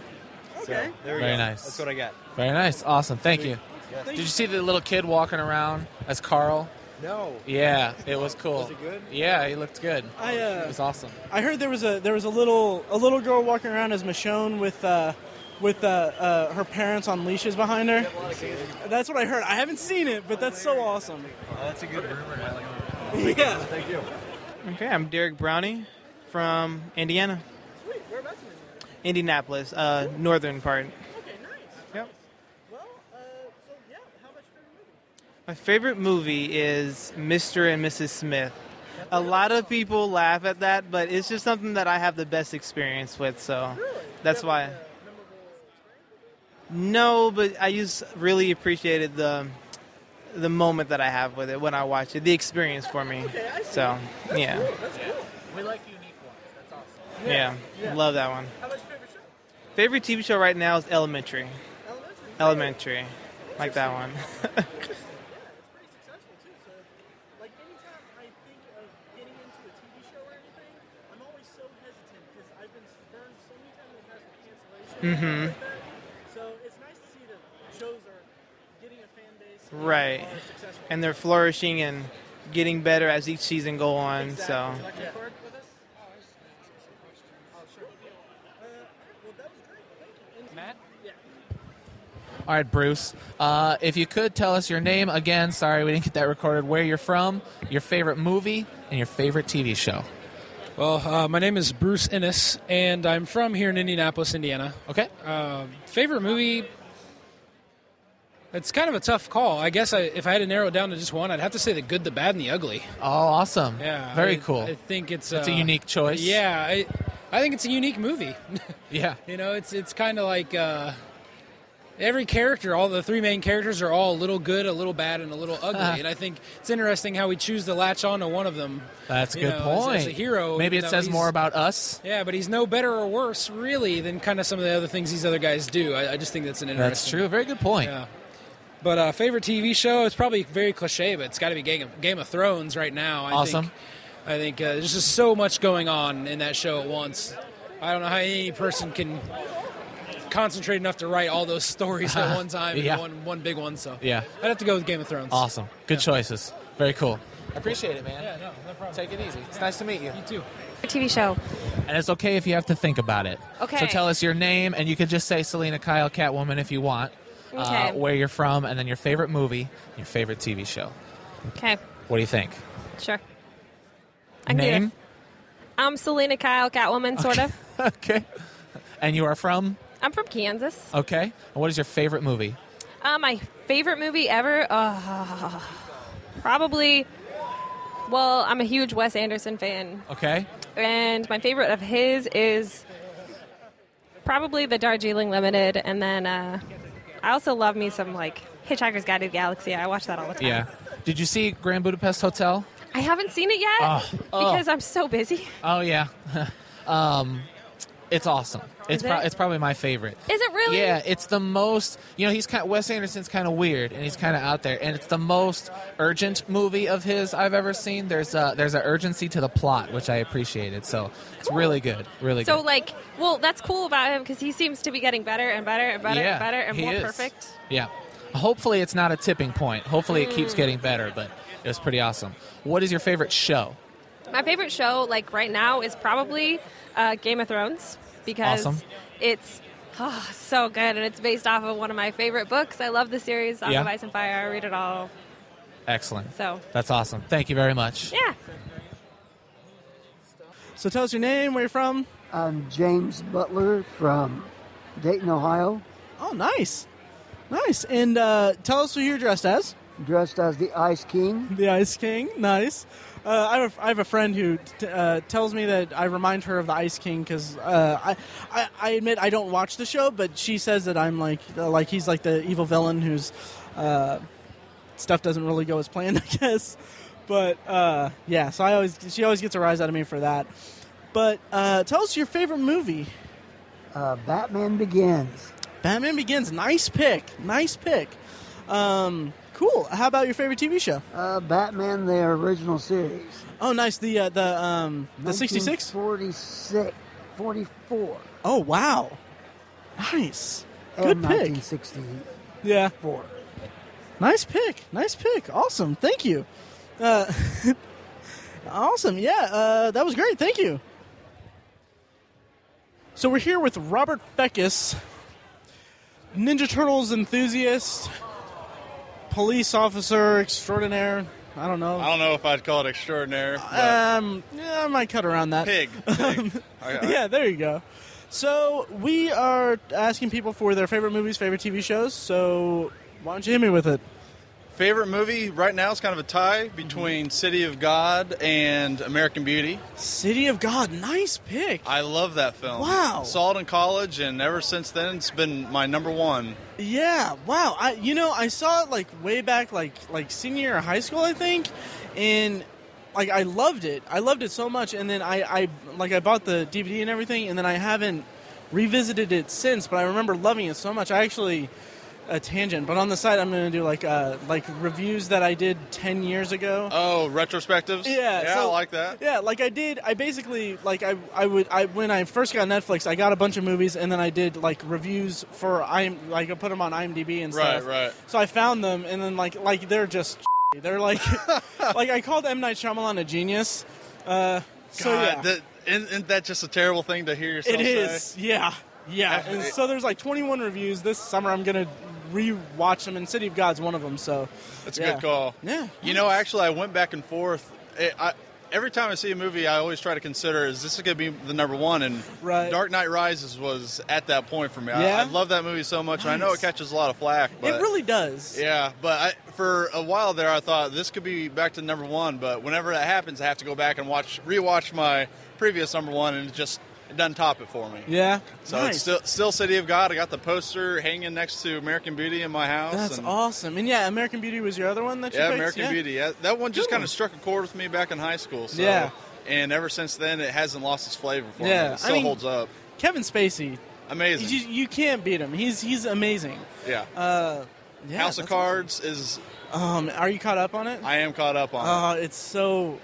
Okay. So, there we Very go. nice. That's what I got. Very nice. Awesome. Thank you. Yeah. Did you see the little kid walking around as Carl? No. Yeah, it was cool. Was it good? Yeah, he looked good. It was awesome. I heard there was a little girl walking around as Michonne with her parents on leashes behind her. That's what I heard. I haven't seen it, but that's so awesome. That's a good rumor. Yeah. Thank you. Okay, I'm Derrick Brownie from Indiana. Sweet. Whereabouts in Indianapolis, northern part. Okay, nice. Yep. Well, so yeah, how about your favorite movie? My favorite movie is Mr. and Mrs. Smith. A lot of people laugh at that, but it's just something that I have the best experience with, so that's why. No, but I just really appreciated the moment that I have with it when I watch it, the experience for me. Okay, I see. So, yeah. Cool. That's cool. We like unique ones. That's awesome. Yeah, love that one. How about your favorite show? Favorite TV show right now is Elementary. Elementary. Like that one. Yeah, it's pretty successful too. So, like anytime I think of getting into a TV show or anything, I'm always so hesitant because I've been burned so many times in the past with cancellation. Like that. So it's nice to see that shows are getting a fan base. Right. And they're flourishing and getting better as each season go on. Exactly. So. Would you like to record with us? Oh, sure. Well, that was great. Thank you. Matt? Yeah. All right, Bruce. If you could tell us your name again. Sorry, we didn't get that recorded. Where you're from, your favorite movie, and your favorite TV show. Well, my name is Bruce Innes, and I'm from here in Indianapolis, Indiana. Okay. Favorite movie? It's kind of a tough call. I guess if I had to narrow it down to just one, I'd have to say The Good, the Bad, and the Ugly. Oh, awesome. Yeah. Very cool. I think it's a unique choice. Yeah. I think it's a unique movie. Yeah. You know, it's kind of like every character, all the three main characters are all a little good, a little bad, and a little ugly. And I think it's interesting how we choose to latch on to one of them. That's a good point. As a hero. Maybe it says more about us. Yeah, but he's no better or worse, really, than kind of some of the other things these other guys do. I just think that's an interesting... That's true. Very good point. Yeah. But favorite TV show, it's probably very cliche, but it's got to be Game of Thrones right now. Awesome. I think there's just so much going on in that show at once. I don't know how any person can concentrate enough to write all those stories at one time, Yeah. one big one. So yeah, I'd have to go with Game of Thrones. Awesome. Good choices. Very cool. I appreciate it, man. Yeah, no problem. Take it easy. It's nice to meet you. You too. TV show. And it's okay if you have to think about it. Okay. So tell us your name, and you could just say Selina Kyle, Catwoman, if you want. Okay. Where you're from, and then your favorite movie, your favorite TV show. Okay. What do you think? Sure. I can do Name? it. I'm Selina Kyle, Catwoman, sort of. Okay. And you are from? I'm from Kansas. Okay. And what is your favorite movie? My favorite movie ever? Probably, well, I'm a huge Wes Anderson fan. Okay. And my favorite of his is probably The Darjeeling Limited. And then I also love me some, like, Hitchhiker's Guide to the Galaxy. I watch that all the time. Yeah. Did you see Grand Budapest Hotel? I haven't seen it yet because I'm so busy. Oh, yeah. It's awesome. It's probably my favorite. Is it really? Yeah, it's the most, Wes Anderson's kind of weird, and he's kind of out there, and it's the most urgent movie of his I've ever seen. There's an urgency to the plot, which I appreciated, so it's really good, really So, good. like, well, that's cool about him because he seems to be getting better and better and better Yeah, and better and he more is. perfect. Yeah. Hopefully it's not a tipping point. Hopefully it keeps getting better, but it was pretty awesome. What is your favorite show? My favorite show, like, right now is probably Game of Thrones because Awesome. it's so good, and it's based off of one of my favorite books. I love the series, Song Yeah. of Ice and Fire. I read it all. Excellent. So. That's awesome. Thank you very much. Yeah. So tell us your name, where you're from. I'm James Butler from Dayton, Ohio. Oh, nice. Nice. And tell us who you're dressed as. Dressed as the Ice King. The Ice King. Nice. I have a friend who tells me that I remind her of the Ice King because I admit I don't watch the show, but she says that I'm like he's like the evil villain whose stuff doesn't really go as planned, I guess. But yeah, so she always gets a rise out of me for that. But tell us your favorite movie. Batman Begins. Batman Begins. Nice pick. Nice pick. Cool. How about your favorite TV show? Batman, the original series. Oh, nice. The 66? 44. Oh, wow. Nice. Good And pick. 1964. Yeah. Nice pick. Nice pick. Awesome. Thank you. Awesome. Yeah, that was great. Thank you. So we're here with Robert Feckus, Ninja Turtles enthusiast, police officer extraordinaire. I don't know. I don't know if I'd call it extraordinary. Yeah, I might cut around that. Pig. Yeah, there you go. So we are asking people for their favorite movies, favorite TV shows. So why don't you hit me with it? Favorite movie right now is kind of a tie between City of God and American Beauty. City of God, nice pick. I love that film. Wow. Saw it in college, and ever since then, it's been my number one. Yeah, wow. I saw it like way back, like senior year of high school, I think, and like I loved it. I loved it so much, and then I bought the DVD and everything, and then I haven't revisited it since. But I remember loving it so much. I actually. A tangent, but on the side I'm going to do like reviews that I did 10 years ago. Oh, retrospectives? Yeah, I like that. Yeah, like I basically like I when I first got Netflix, I got a bunch of movies and then I did like reviews for I put them on IMDb and stuff. Right. So I found them and then like they're just they're like like I called M. Night Shyamalan a genius. So yeah. Isn't that just a terrible thing to hear yourself say? It is. Say? Yeah. And so there's like 21 reviews this summer. I'm going to re-watch them, and City of God's one of them. So that's a good call. Yeah. You know, actually, I went back and forth. Every time I see a movie, I always try to consider, is this going to be the number one? And Dark Knight Rises was at that point for me. Yeah? I love that movie so much. Nice. And I know it catches a lot of flack. But, it really does. Yeah, but for a while there, I thought this could be back to number one. But whenever that happens, I have to go back and rewatch my previous number one, and it doesn't top it for me. Yeah. So nice. It's still City of God. I got the poster hanging next to American Beauty in my house. That's awesome. And yeah, American Beauty was your other one that you picked? American Beauty. Yeah, that one just kind of struck a chord with me back in high school. So, yeah. And ever since then, it hasn't lost its flavor for me. It still holds up. Kevin Spacey. Amazing. You can't beat him. He's amazing. Yeah. House of Cards is... are you caught up on it? I am caught up on it. Oh, it's so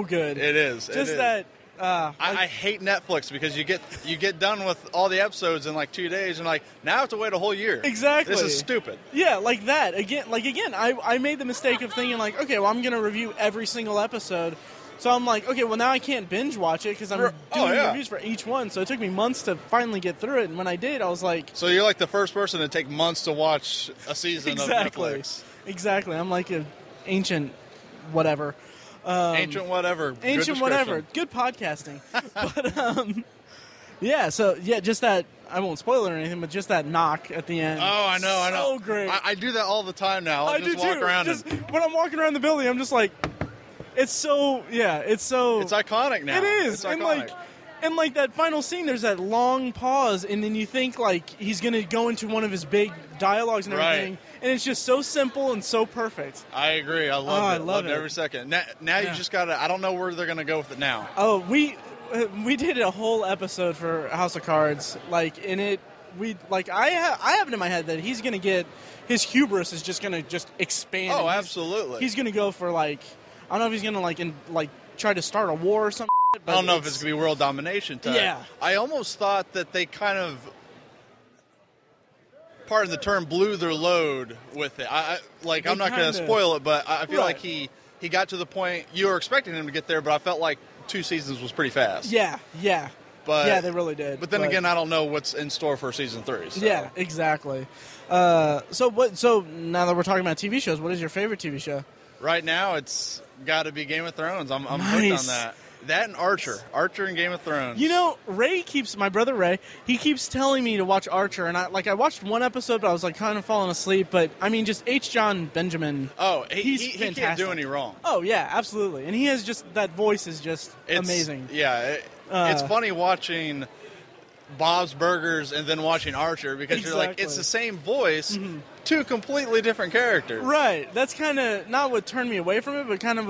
good. It is. Just that... I hate Netflix because you get done with all the episodes in like 2 days, and like now I have to wait a whole year. Exactly. This is stupid. Yeah, like that. Again, I made the mistake of thinking like, okay, well, I'm going to review every single episode. So I'm like, okay, well, now I can't binge watch it because I'm doing reviews for each one. So it took me months to finally get through it. And when I did, I was like... So you're like the first person to take months to watch a season of Netflix. Exactly. I'm like an ancient whatever. Ancient whatever. Ancient whatever. Good podcasting. But, yeah, so, just that... I won't spoil it or anything, but just that knock at the end. Oh, I know. So great. I do that all the time now. I just walk around. When I'm walking around the building, I'm just like... It's so... It's iconic now. It is. It's iconic. And like that final scene, there's that long pause, and then you think like he's going to go into one of his big dialogues and everything, and it's just so simple and so perfect. I agree. I love it. I love it every second. Now you just got to... I don't know where they're going to go with it now. Oh, we did a whole episode for House of Cards, like in it. I have it in my head that he's going to get... His hubris is just going to just expand. Oh, absolutely. He's going to go for like... I don't know if he's going to try to start a war or something. I don't know if it's going to be world domination time. Yeah. I almost thought that they kind of, pardon the term, blew their load with it. I'm not going to spoil it, but I feel like he got to the point, you were expecting him to get there, but I felt like 2 seasons was pretty fast. Yeah. But, yeah, they really did. But then again, I don't know what's in store for season 3. So. Yeah, exactly. So now that we're talking about TV shows, what is your favorite TV show? Right now, it's got to be Game of Thrones. I'm hooked on that. That and Archer and Game of Thrones. You know, my brother Ray, he keeps telling me to watch Archer, and I watched one episode, but I was like kind of falling asleep. But I mean, just H. John Benjamin. Oh, he can't do any wrong. Oh yeah, absolutely, and he has just that voice is just amazing. Yeah, it's funny watching Bob's Burgers and then watching Archer because you're like, it's the same voice, 2 completely different characters. Right. That's kind of not what turned me away from it, but kind of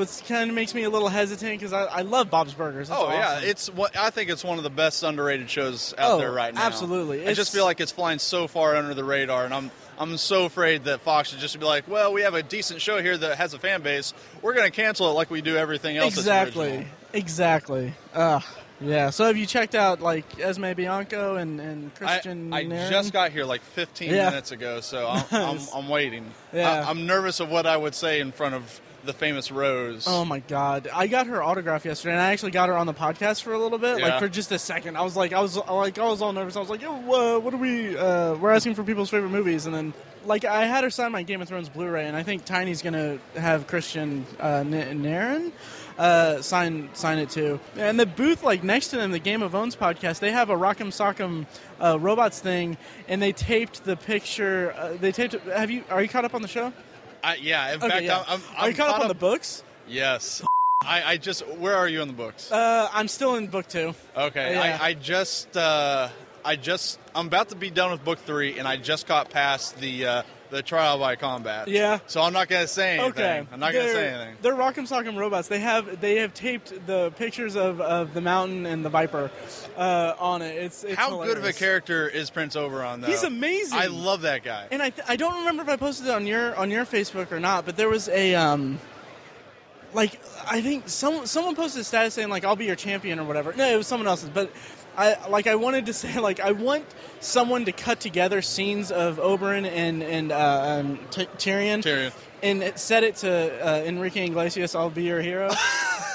makes me a little hesitant because I love Bob's Burgers. It's awesome. I think it's one of the best underrated shows out there right now. Absolutely. I just feel like it's flying so far under the radar, and I'm so afraid that Fox should just be like, well, we have a decent show here that has a fan base. We're going to cancel it like we do everything else. Exactly. Yeah, so have you checked out, like, Esme Bianco and Christian I Nairn? just got here, like, 15 minutes ago, so I'm waiting. Yeah. I'm nervous of what I would say in front of the famous Rose. Oh, my God. I got her autograph yesterday, and I actually got her on the podcast for a little bit, like, for just a second. I was all nervous. I was like, yo, what are we, we're asking for people's favorite movies, and then, like, I had her sign my Game of Thrones Blu-ray, and I think Tiny's going to have Christian Nairn sign it too. And the booth, like, next to them, the Game of Owns podcast, they have a Rock'em Sock'em Robots thing, and they taped the picture. Are you caught up on the show? Yeah. In fact, I'm are you caught up on the books? Yes. I just. Where are you in the books? I'm still in book 2. Okay. Yeah. I'm about to be done with book 3, and I just got past the trial by combat. Yeah. So I'm not going to say anything. Okay. I'm not going to say anything. They're Rock'em Sock'em Robots. They have taped the pictures of the Mountain and the Viper on it. It's How hilarious. good of a character is Prince Oberon, though? He's amazing. I love that guy. And I don't remember if I posted it on your Facebook or not, but there was a I think someone posted a status saying like I'll be your champion or whatever. No, it was someone else's, but I wanted to say like I want someone to cut together scenes of Oberyn and Tyrion and set it to Enrique Iglesias, I'll be your hero.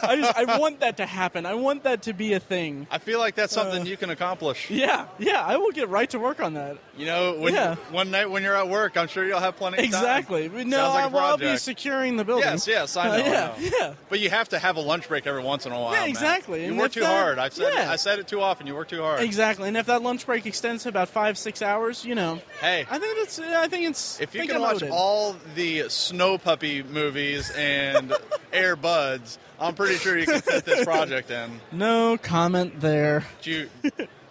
I want that to happen. I want that to be a thing. I feel like that's something you can accomplish. Yeah, I will get right to work on that. You know, one night when you're at work, I'm sure you'll have plenty of time. Exactly. No, I'll be securing the building. Yes, I know. Yeah. But you have to have a lunch break every once in a while. Yeah, exactly. Man. You work too hard. I said it too often. You work too hard. Exactly. And if that lunch break extends to about 5-6 hours, you know. Hey, I think it's. If you can watch all the Snow Puppy movies and Air Buds, I'm pretty sure you can fit this project in. No comment there.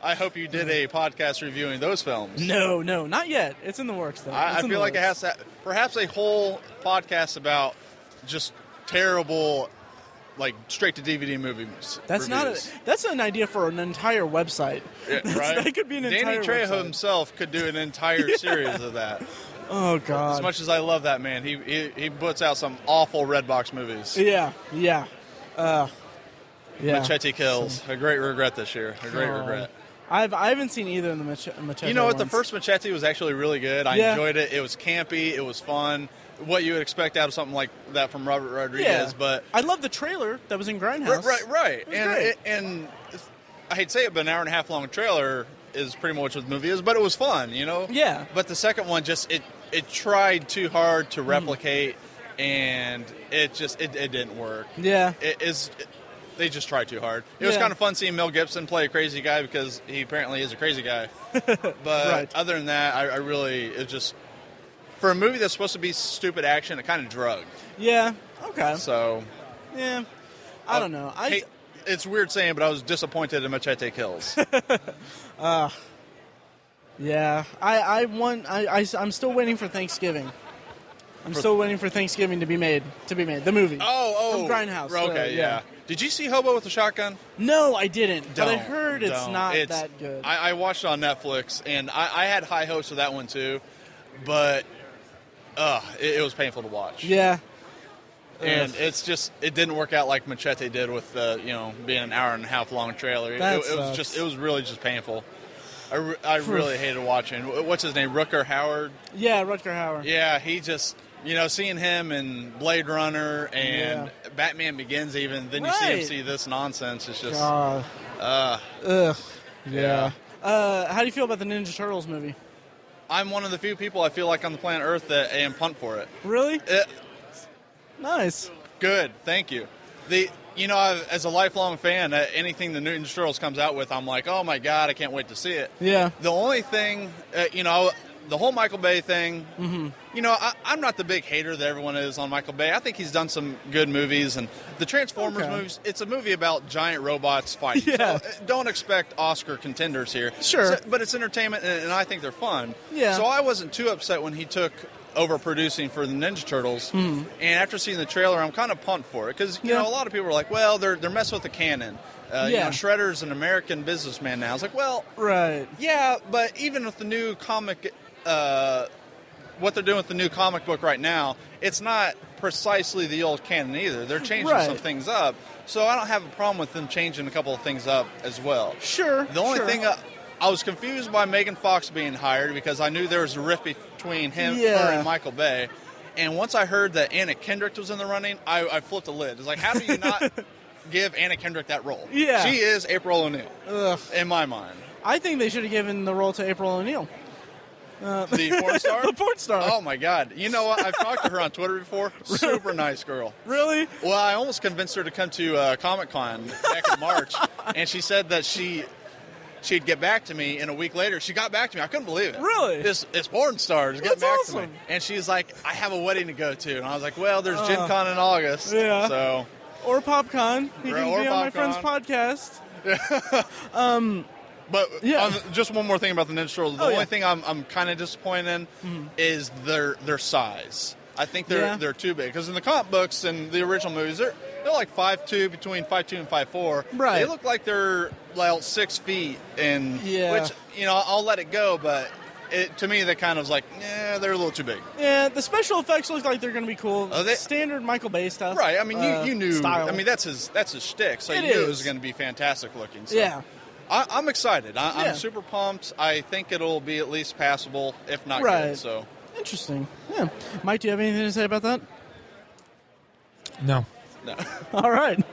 I hope you did a podcast reviewing those films. No, not yet. It's in the works, though. I feel like it has to, perhaps a whole podcast about just terrible, like straight to DVD movies. That's an idea for an entire website. Yeah, right? That could be an entire Danny Trejo website. Himself could do an entire series of that. Oh God! As much as I love that man, he puts out some awful Redbox movies. Yeah. Yeah. Machete Kills. A great regret this year. A great Oh. regret. I haven't seen either of the Machete. You know what? The ones. first Machete was actually really good. I enjoyed it. It was campy. It was fun. What you would expect out of something like that from Robert Rodriguez. Yeah. But I love the trailer that was in Grindhouse. Right. It was great. And I hate to say it, but an hour-and-a-half long trailer is pretty much what the movie is. But it was fun, you know. Yeah. But the second one just it tried too hard to replicate, and it didn't work. Yeah. They just tried too hard. It was kind of fun seeing Mel Gibson play a crazy guy because he apparently is a crazy guy. But other than that, I really, it just, for a movie that's supposed to be stupid action, it kind of drugged. Yeah. Okay. So. Yeah. I don't know. It's weird saying, but I was disappointed in Machete Kills. Yeah. I'm still waiting for Thanksgiving. I'm still waiting for Thanksgiving to be made. The movie. Oh. From Grindhouse. Okay, yeah. Did you see Hobo with a Shotgun? No, I didn't. But I heard it's not that good. I watched it on Netflix, and I had high hopes for that one too, but it was painful to watch. Yeah. And it didn't work out like Machete did with being an hour-and-a-half long trailer. It was really just painful. I really hated watching. What's his name? Rutger Hauer? Yeah, Rutger Hauer. Yeah, he just, seeing him in Blade Runner and Batman Begins even, then you see this nonsense. It's just... Yeah. How do you feel about the Ninja Turtles movie? I'm one of the few people I feel like on the planet Earth that am pumped for it. Really? Nice. Good. Thank you. As a lifelong fan, anything the Ninja Turtles comes out with, I'm like, oh my God, I can't wait to see it. Yeah. The only thing, the whole Michael Bay thing, I'm not the big hater that everyone is on Michael Bay. I think he's done some good movies. And the Transformers movies, it's a movie about giant robots fighting. Yeah. So don't expect Oscar contenders here. Sure. But it's entertainment, and I think they're fun. Yeah. So I wasn't too upset when he took overproducing for the Ninja Turtles. And after seeing the trailer, I'm kind of pumped for it. Because, a lot of people are like, well, they're messing with the canon. Shredder's an American businessman now. I was like, well, right. Yeah, but even with the new comic, what they're doing with the new comic book right now, it's not precisely the old canon either. They're changing some things up. So I don't have a problem with them changing a couple of things up as well. Sure. The only thing I was confused by Megan Fox being hired because I knew there was a rift between her and Michael Bay. And once I heard that Anna Kendrick was in the running, I flipped a lid. It's like, how do you not give Anna Kendrick that role? Yeah. She is April O'Neil, in my mind. I think they should have given the role to April O'Neil. The porn star? The porn star. Oh, my God. You know what? I've talked to her on Twitter before. Super nice girl. Really? Well, I almost convinced her to come to Comic-Con back in March, and she said that she'd get back to me, and a week later, she got back to me. I couldn't believe it. Really? It's porn stars getting back to me. And she's like, I have a wedding to go to. And I was like, well, there's Gen Con in August. Yeah. So. Or PopCon. You can be on my friend's podcast. But just one more thing about the Ninja Turtles. The only thing I'm kind of disappointed in is their size. I think they're too big. Because in the comic books and the original movies, they're like 5'2", between 5'2" and 5'4". Right. They look like they're like 6 feet, and which I'll let it go. But to me, that kind of like, they're a little too big. Yeah, the special effects look like they're going to be cool. Standard Michael Bay stuff. Right. I mean, you knew. Style. I mean, that's his shtick. So you knew it was going to be fantastic looking. So. Yeah. I'm excited. I'm super pumped. I think it'll be at least passable, if not good. So interesting. Yeah, Mike, do you have anything to say about that? No. All right.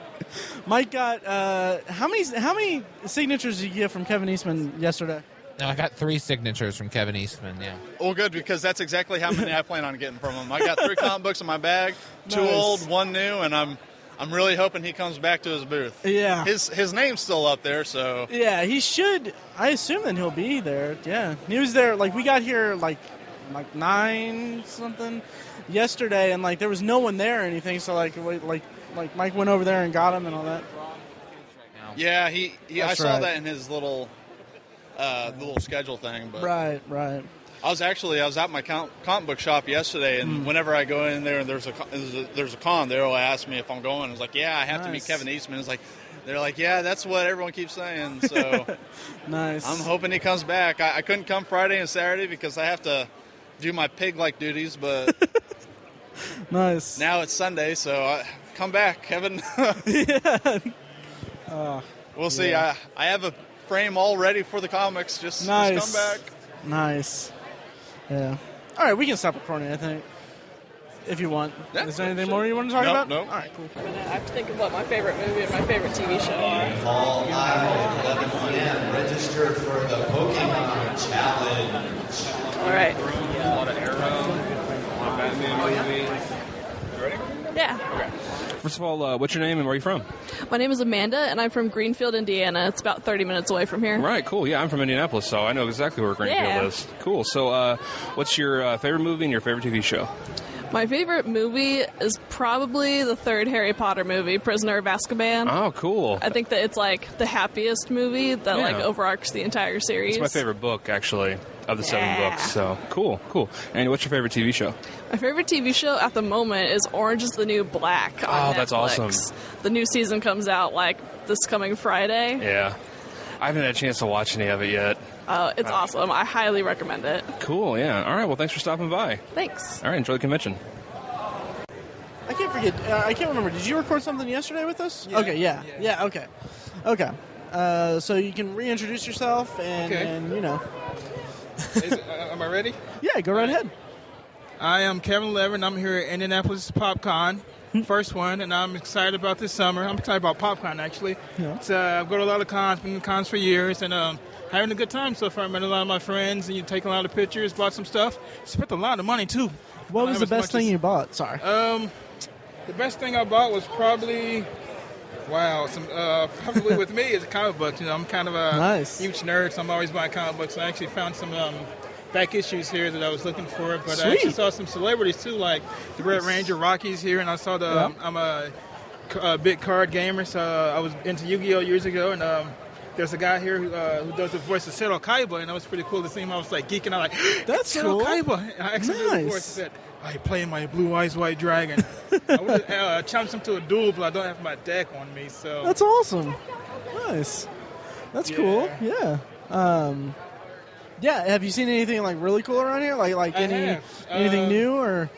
Mike got how many signatures did you get from Kevin Eastman yesterday? No, I got 3 signatures from Kevin Eastman. Yeah. Well, good, because that's exactly how many I plan on getting from him. I got 3 comic books in my bag, 2 old, 1 new, and I'm really hoping he comes back to his booth. Yeah. His name's still up there, so. Yeah, he should. I assume that he'll be there. Yeah. He was there, we got here, like 9 something yesterday, and, there was no one there or anything, so, Mike went over there and got him and all that. Yeah, I saw that in his little schedule thing. But Right. I was at my comic book shop yesterday, and whenever I go in there and there's a con, they always ask me if I'm going. I was like, yeah, I have to meet Kevin Eastman. It's like, they're like, yeah, that's what everyone keeps saying. So nice. I'm hoping he comes back. I couldn't come Friday and Saturday because I have to do my pig-like duties, but nice. Now it's Sunday, so come back, Kevin. Yeah. We'll see. Yeah. I have a frame all ready for the comics. Just Nice. come back. Nice. Yeah. All right, we can stop recording, I think, if you want. Yeah, Is there anything more you want to talk about? No. All right, cool. I have to think of what my favorite movie and my favorite TV show are. All live at 11 p.m. Register for the Pokemon Challenge. All right. A lot of Arrow, a lot of Batman movies. You ready? Yeah. Okay. First of all, what's your name and where are you from? My name is Amanda, and I'm from Greenfield, Indiana. It's about 30 minutes away from here. Right, cool. Yeah, I'm from Indianapolis, so I know exactly where Greenfield Yeah. is. Cool. So, what's your favorite movie and your favorite TV show? My favorite movie is probably the third Harry Potter movie, Prisoner of Azkaban. Oh, cool. I think that it's like the happiest movie that like Yeah. overarches the entire series. It's my favorite book, actually, of the 7 Yeah. books. So, cool. And what's your favorite TV show? My favorite TV show at the moment is Orange is the New Black on Oh, that's Netflix. awesome. The new season comes out like this coming Friday. Yeah. I haven't had a chance to watch any of it yet. It's awesome. I highly recommend it. Cool, yeah. All right, well, thanks for stopping by. Thanks. All right, enjoy the convention. I can't forget. I can't remember. Did you record something yesterday with us? Yeah. Okay. Yeah. Okay. So you can reintroduce yourself and you know. Am I ready? Yeah. Go right ahead. I am Kevin Levin. I'm here at Indianapolis PopCon, first one, and I'm excited about this summer. I'm excited about PopCon actually. Yeah. I've got a lot of cons, been to cons for years, and having a good time so far. I met a lot of my friends, and you taking a lot of pictures, bought some stuff, spent a lot of money too. What was the best thing you bought? Sorry. The best thing I bought was probably, probably with me is comic books. You know, I'm kind of a huge nerd, so I'm always buying comic books. I actually found some back issues here that I was looking for, but I actually saw some celebrities too, like the Red Ranger Rockies here, and I saw I'm a big card gamer, so I was into Yu-Gi-Oh! Years ago, and there's a guy here who does the voice of Seto Kaiba, and it was pretty cool to see him. I was like geeking out, like, that's Seto cool. Kaiba. I actually did the voice. I said, I play my Blue Eyes White Dragon. I would have challenged him to a duel, but I don't have my deck on me, so. That's awesome. Nice. That's cool. Yeah. Yeah. Have you seen anything like really cool around here? Like anything new or?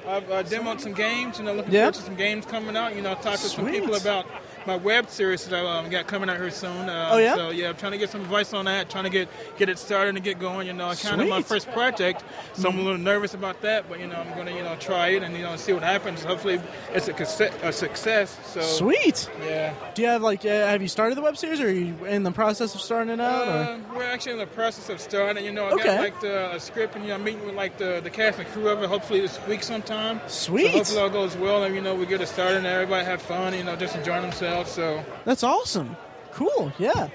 I've demoed some games, looking forward to some games coming out. Talk to some people about my web series that I got coming out here soon. Oh, yeah? So, I'm trying to get some advice on that, trying to get it started and get going. Kind of my first project, so I'm a little nervous about that, but, I'm going to, try it and, see what happens. Hopefully it's a success. So Sweet. Yeah. Do you have, have you started the web series, or are you in the process of starting it out? Or? We're actually in the process of starting. I got, a script, and, I'm meeting with, the cast and crew of it, hopefully this week sometime. Sweet. So hopefully all goes well, and, we get it started, and everybody have fun, just enjoying themselves. So that's awesome. Cool. Yeah.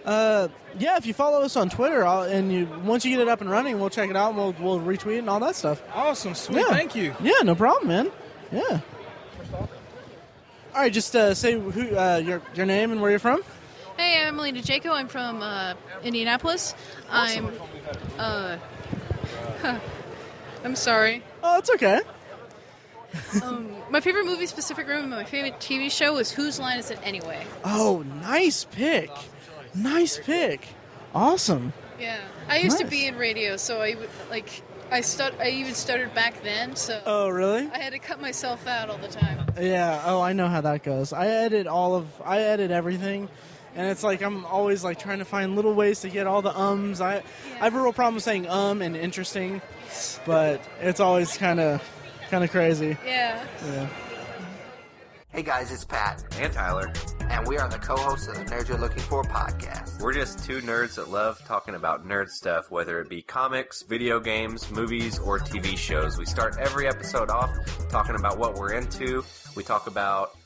If you follow us on Twitter, once you get it up and running, we'll check it out and we'll retweet and all that stuff. Awesome. Sweet. Yeah. Thank you. Yeah, no problem, man. Yeah. All right, just say who your name and where you're from. Hey, I'm Melina Jaco. I'm from Indianapolis. Awesome. I'm sorry. Oh, it's okay. My favorite movie, specific room, and my favorite TV show is Whose Line Is It Anyway? Oh, nice pick. Nice pick. Awesome. Yeah, I used to Nice. be in radio, so I even stuttered back then. So. Oh, really? I had to cut myself out all the time. Yeah. Oh, I know how that goes. I edit everything, and it's like I'm always trying to find little ways to get all the ums. I have a real problem saying and interesting, but it's always kind of crazy. Yeah. Yeah. Hey guys, it's Pat. And Tyler. And we are the co-hosts of the Nerd You're Looking For podcast. We're just two nerds that love talking about nerd stuff, whether it be comics, video games, movies, or TV shows. We start every episode off talking about what we're into. We talk about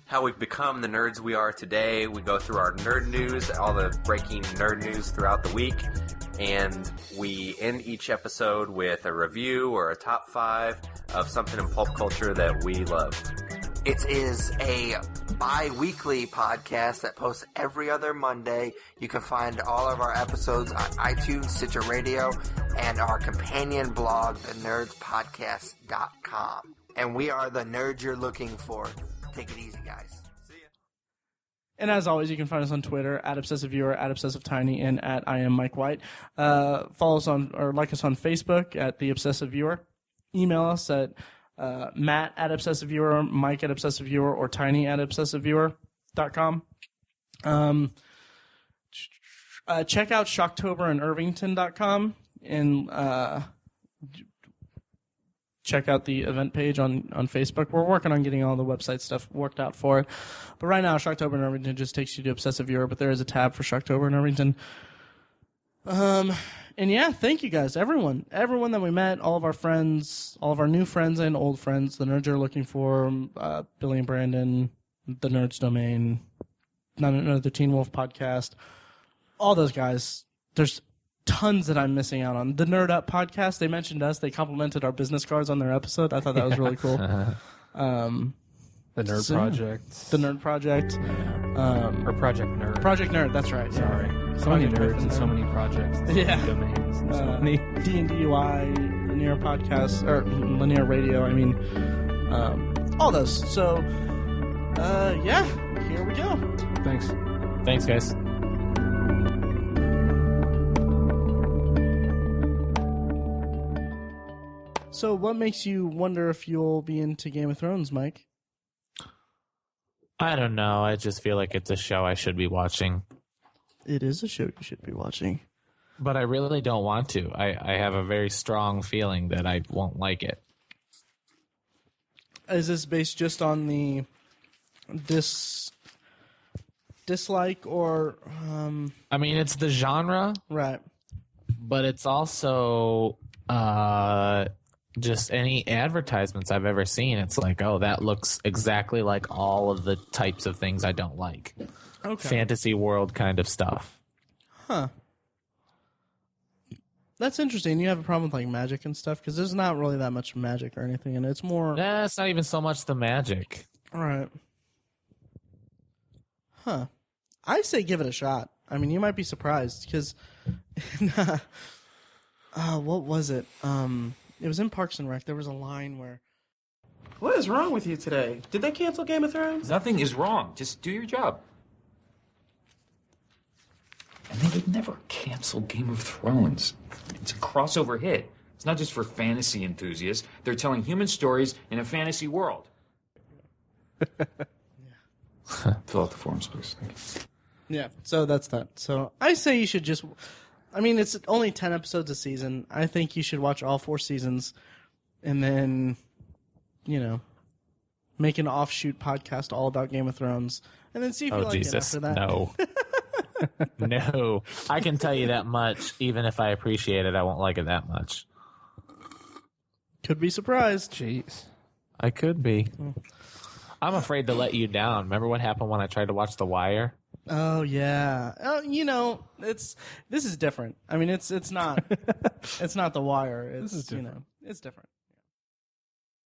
how we've become the nerds we are today. We go through our nerd news, all the breaking nerd news throughout the week. And we end each episode with a review or a top 5 of something in pulp culture that we love. It is a bi-weekly podcast that posts every other Monday. You can find all of our episodes on iTunes, Stitcher Radio, and our companion blog, thenerdspodcast.com. And we are the nerds you're looking for. Take it easy, guys. And as always, you can find us on Twitter at ObsessiveViewer, at ObsessiveTiny, and at I am Mike White. Follow us on or like us on Facebook at The Obsessive Viewer. Email us at Matt at ObsessiveViewer, Mike at ObsessiveViewer, or Tiny at ObsessiveViewer.com. Check out shocktoberandirvington.com and check out the event page on Facebook. We're working on getting all the website stuff worked out for it. But right now, Shocktober in Irvington just takes you to Obsessive Europe, but there is a tab for Shocktober in Irvington. And yeah, thank you guys, everyone that we met, all of our friends, all of our new friends and old friends, the Nerds You're Looking For, Billy and Brandon, the Nerds Domain, the Teen Wolf podcast, all those guys. There's tons that I'm missing out on. The Nerd Up podcast, they mentioned us. They complimented our business cards on their episode. I thought that was really cool. The Nerd Project. The Nerd Project. Or Project Nerd. Project Nerd, that's right. Sorry. So many nerds and so many projects. And so many domains. And so many. DnDUI, Linear Podcast, or Linear Radio, I mean. All those. So, yeah, here we go. Thanks. Thanks, guys. So what makes you wonder if you'll be into Game of Thrones, Mike? I don't know. I just feel like it's a show I should be watching. It is a show you should be watching. But I really don't want to. I have a very strong feeling that I won't like it. Is this based just on the dislike or... I mean, it's the genre. Right. But it's also... just any advertisements I've ever seen, it's like, oh, that looks exactly like all of the types of things I don't like. Okay. Fantasy world kind of stuff. Huh. That's interesting. You have a problem with like magic and stuff because there's not really that much magic or anything, and it's more. Nah, it's not even so much the magic. All right. Huh. I say give it a shot. I mean, you might be surprised because. What was it? It was in Parks and Rec. There was a line where. What is wrong with you today? Did they cancel Game of Thrones? Nothing is wrong. Just do your job. And they would never cancel Game of Thrones. It's a crossover hit. It's not just for fantasy enthusiasts. They're telling human stories in a fantasy world. Fill out the forms, please. Yeah, so that's that. So I say you should just... I mean, it's only 10 episodes a season. I think you should watch all 4 seasons and then, make an offshoot podcast all about Game of Thrones and then see if you like it after that. No. No. I can tell you that much. Even if I appreciate it, I won't like it that much. Could be surprised. Jeez. I could be. I'm afraid to let you down. Remember what happened when I tried to watch The Wire? Oh yeah. This is different. I mean, it's not it's not The Wire. It's it's different.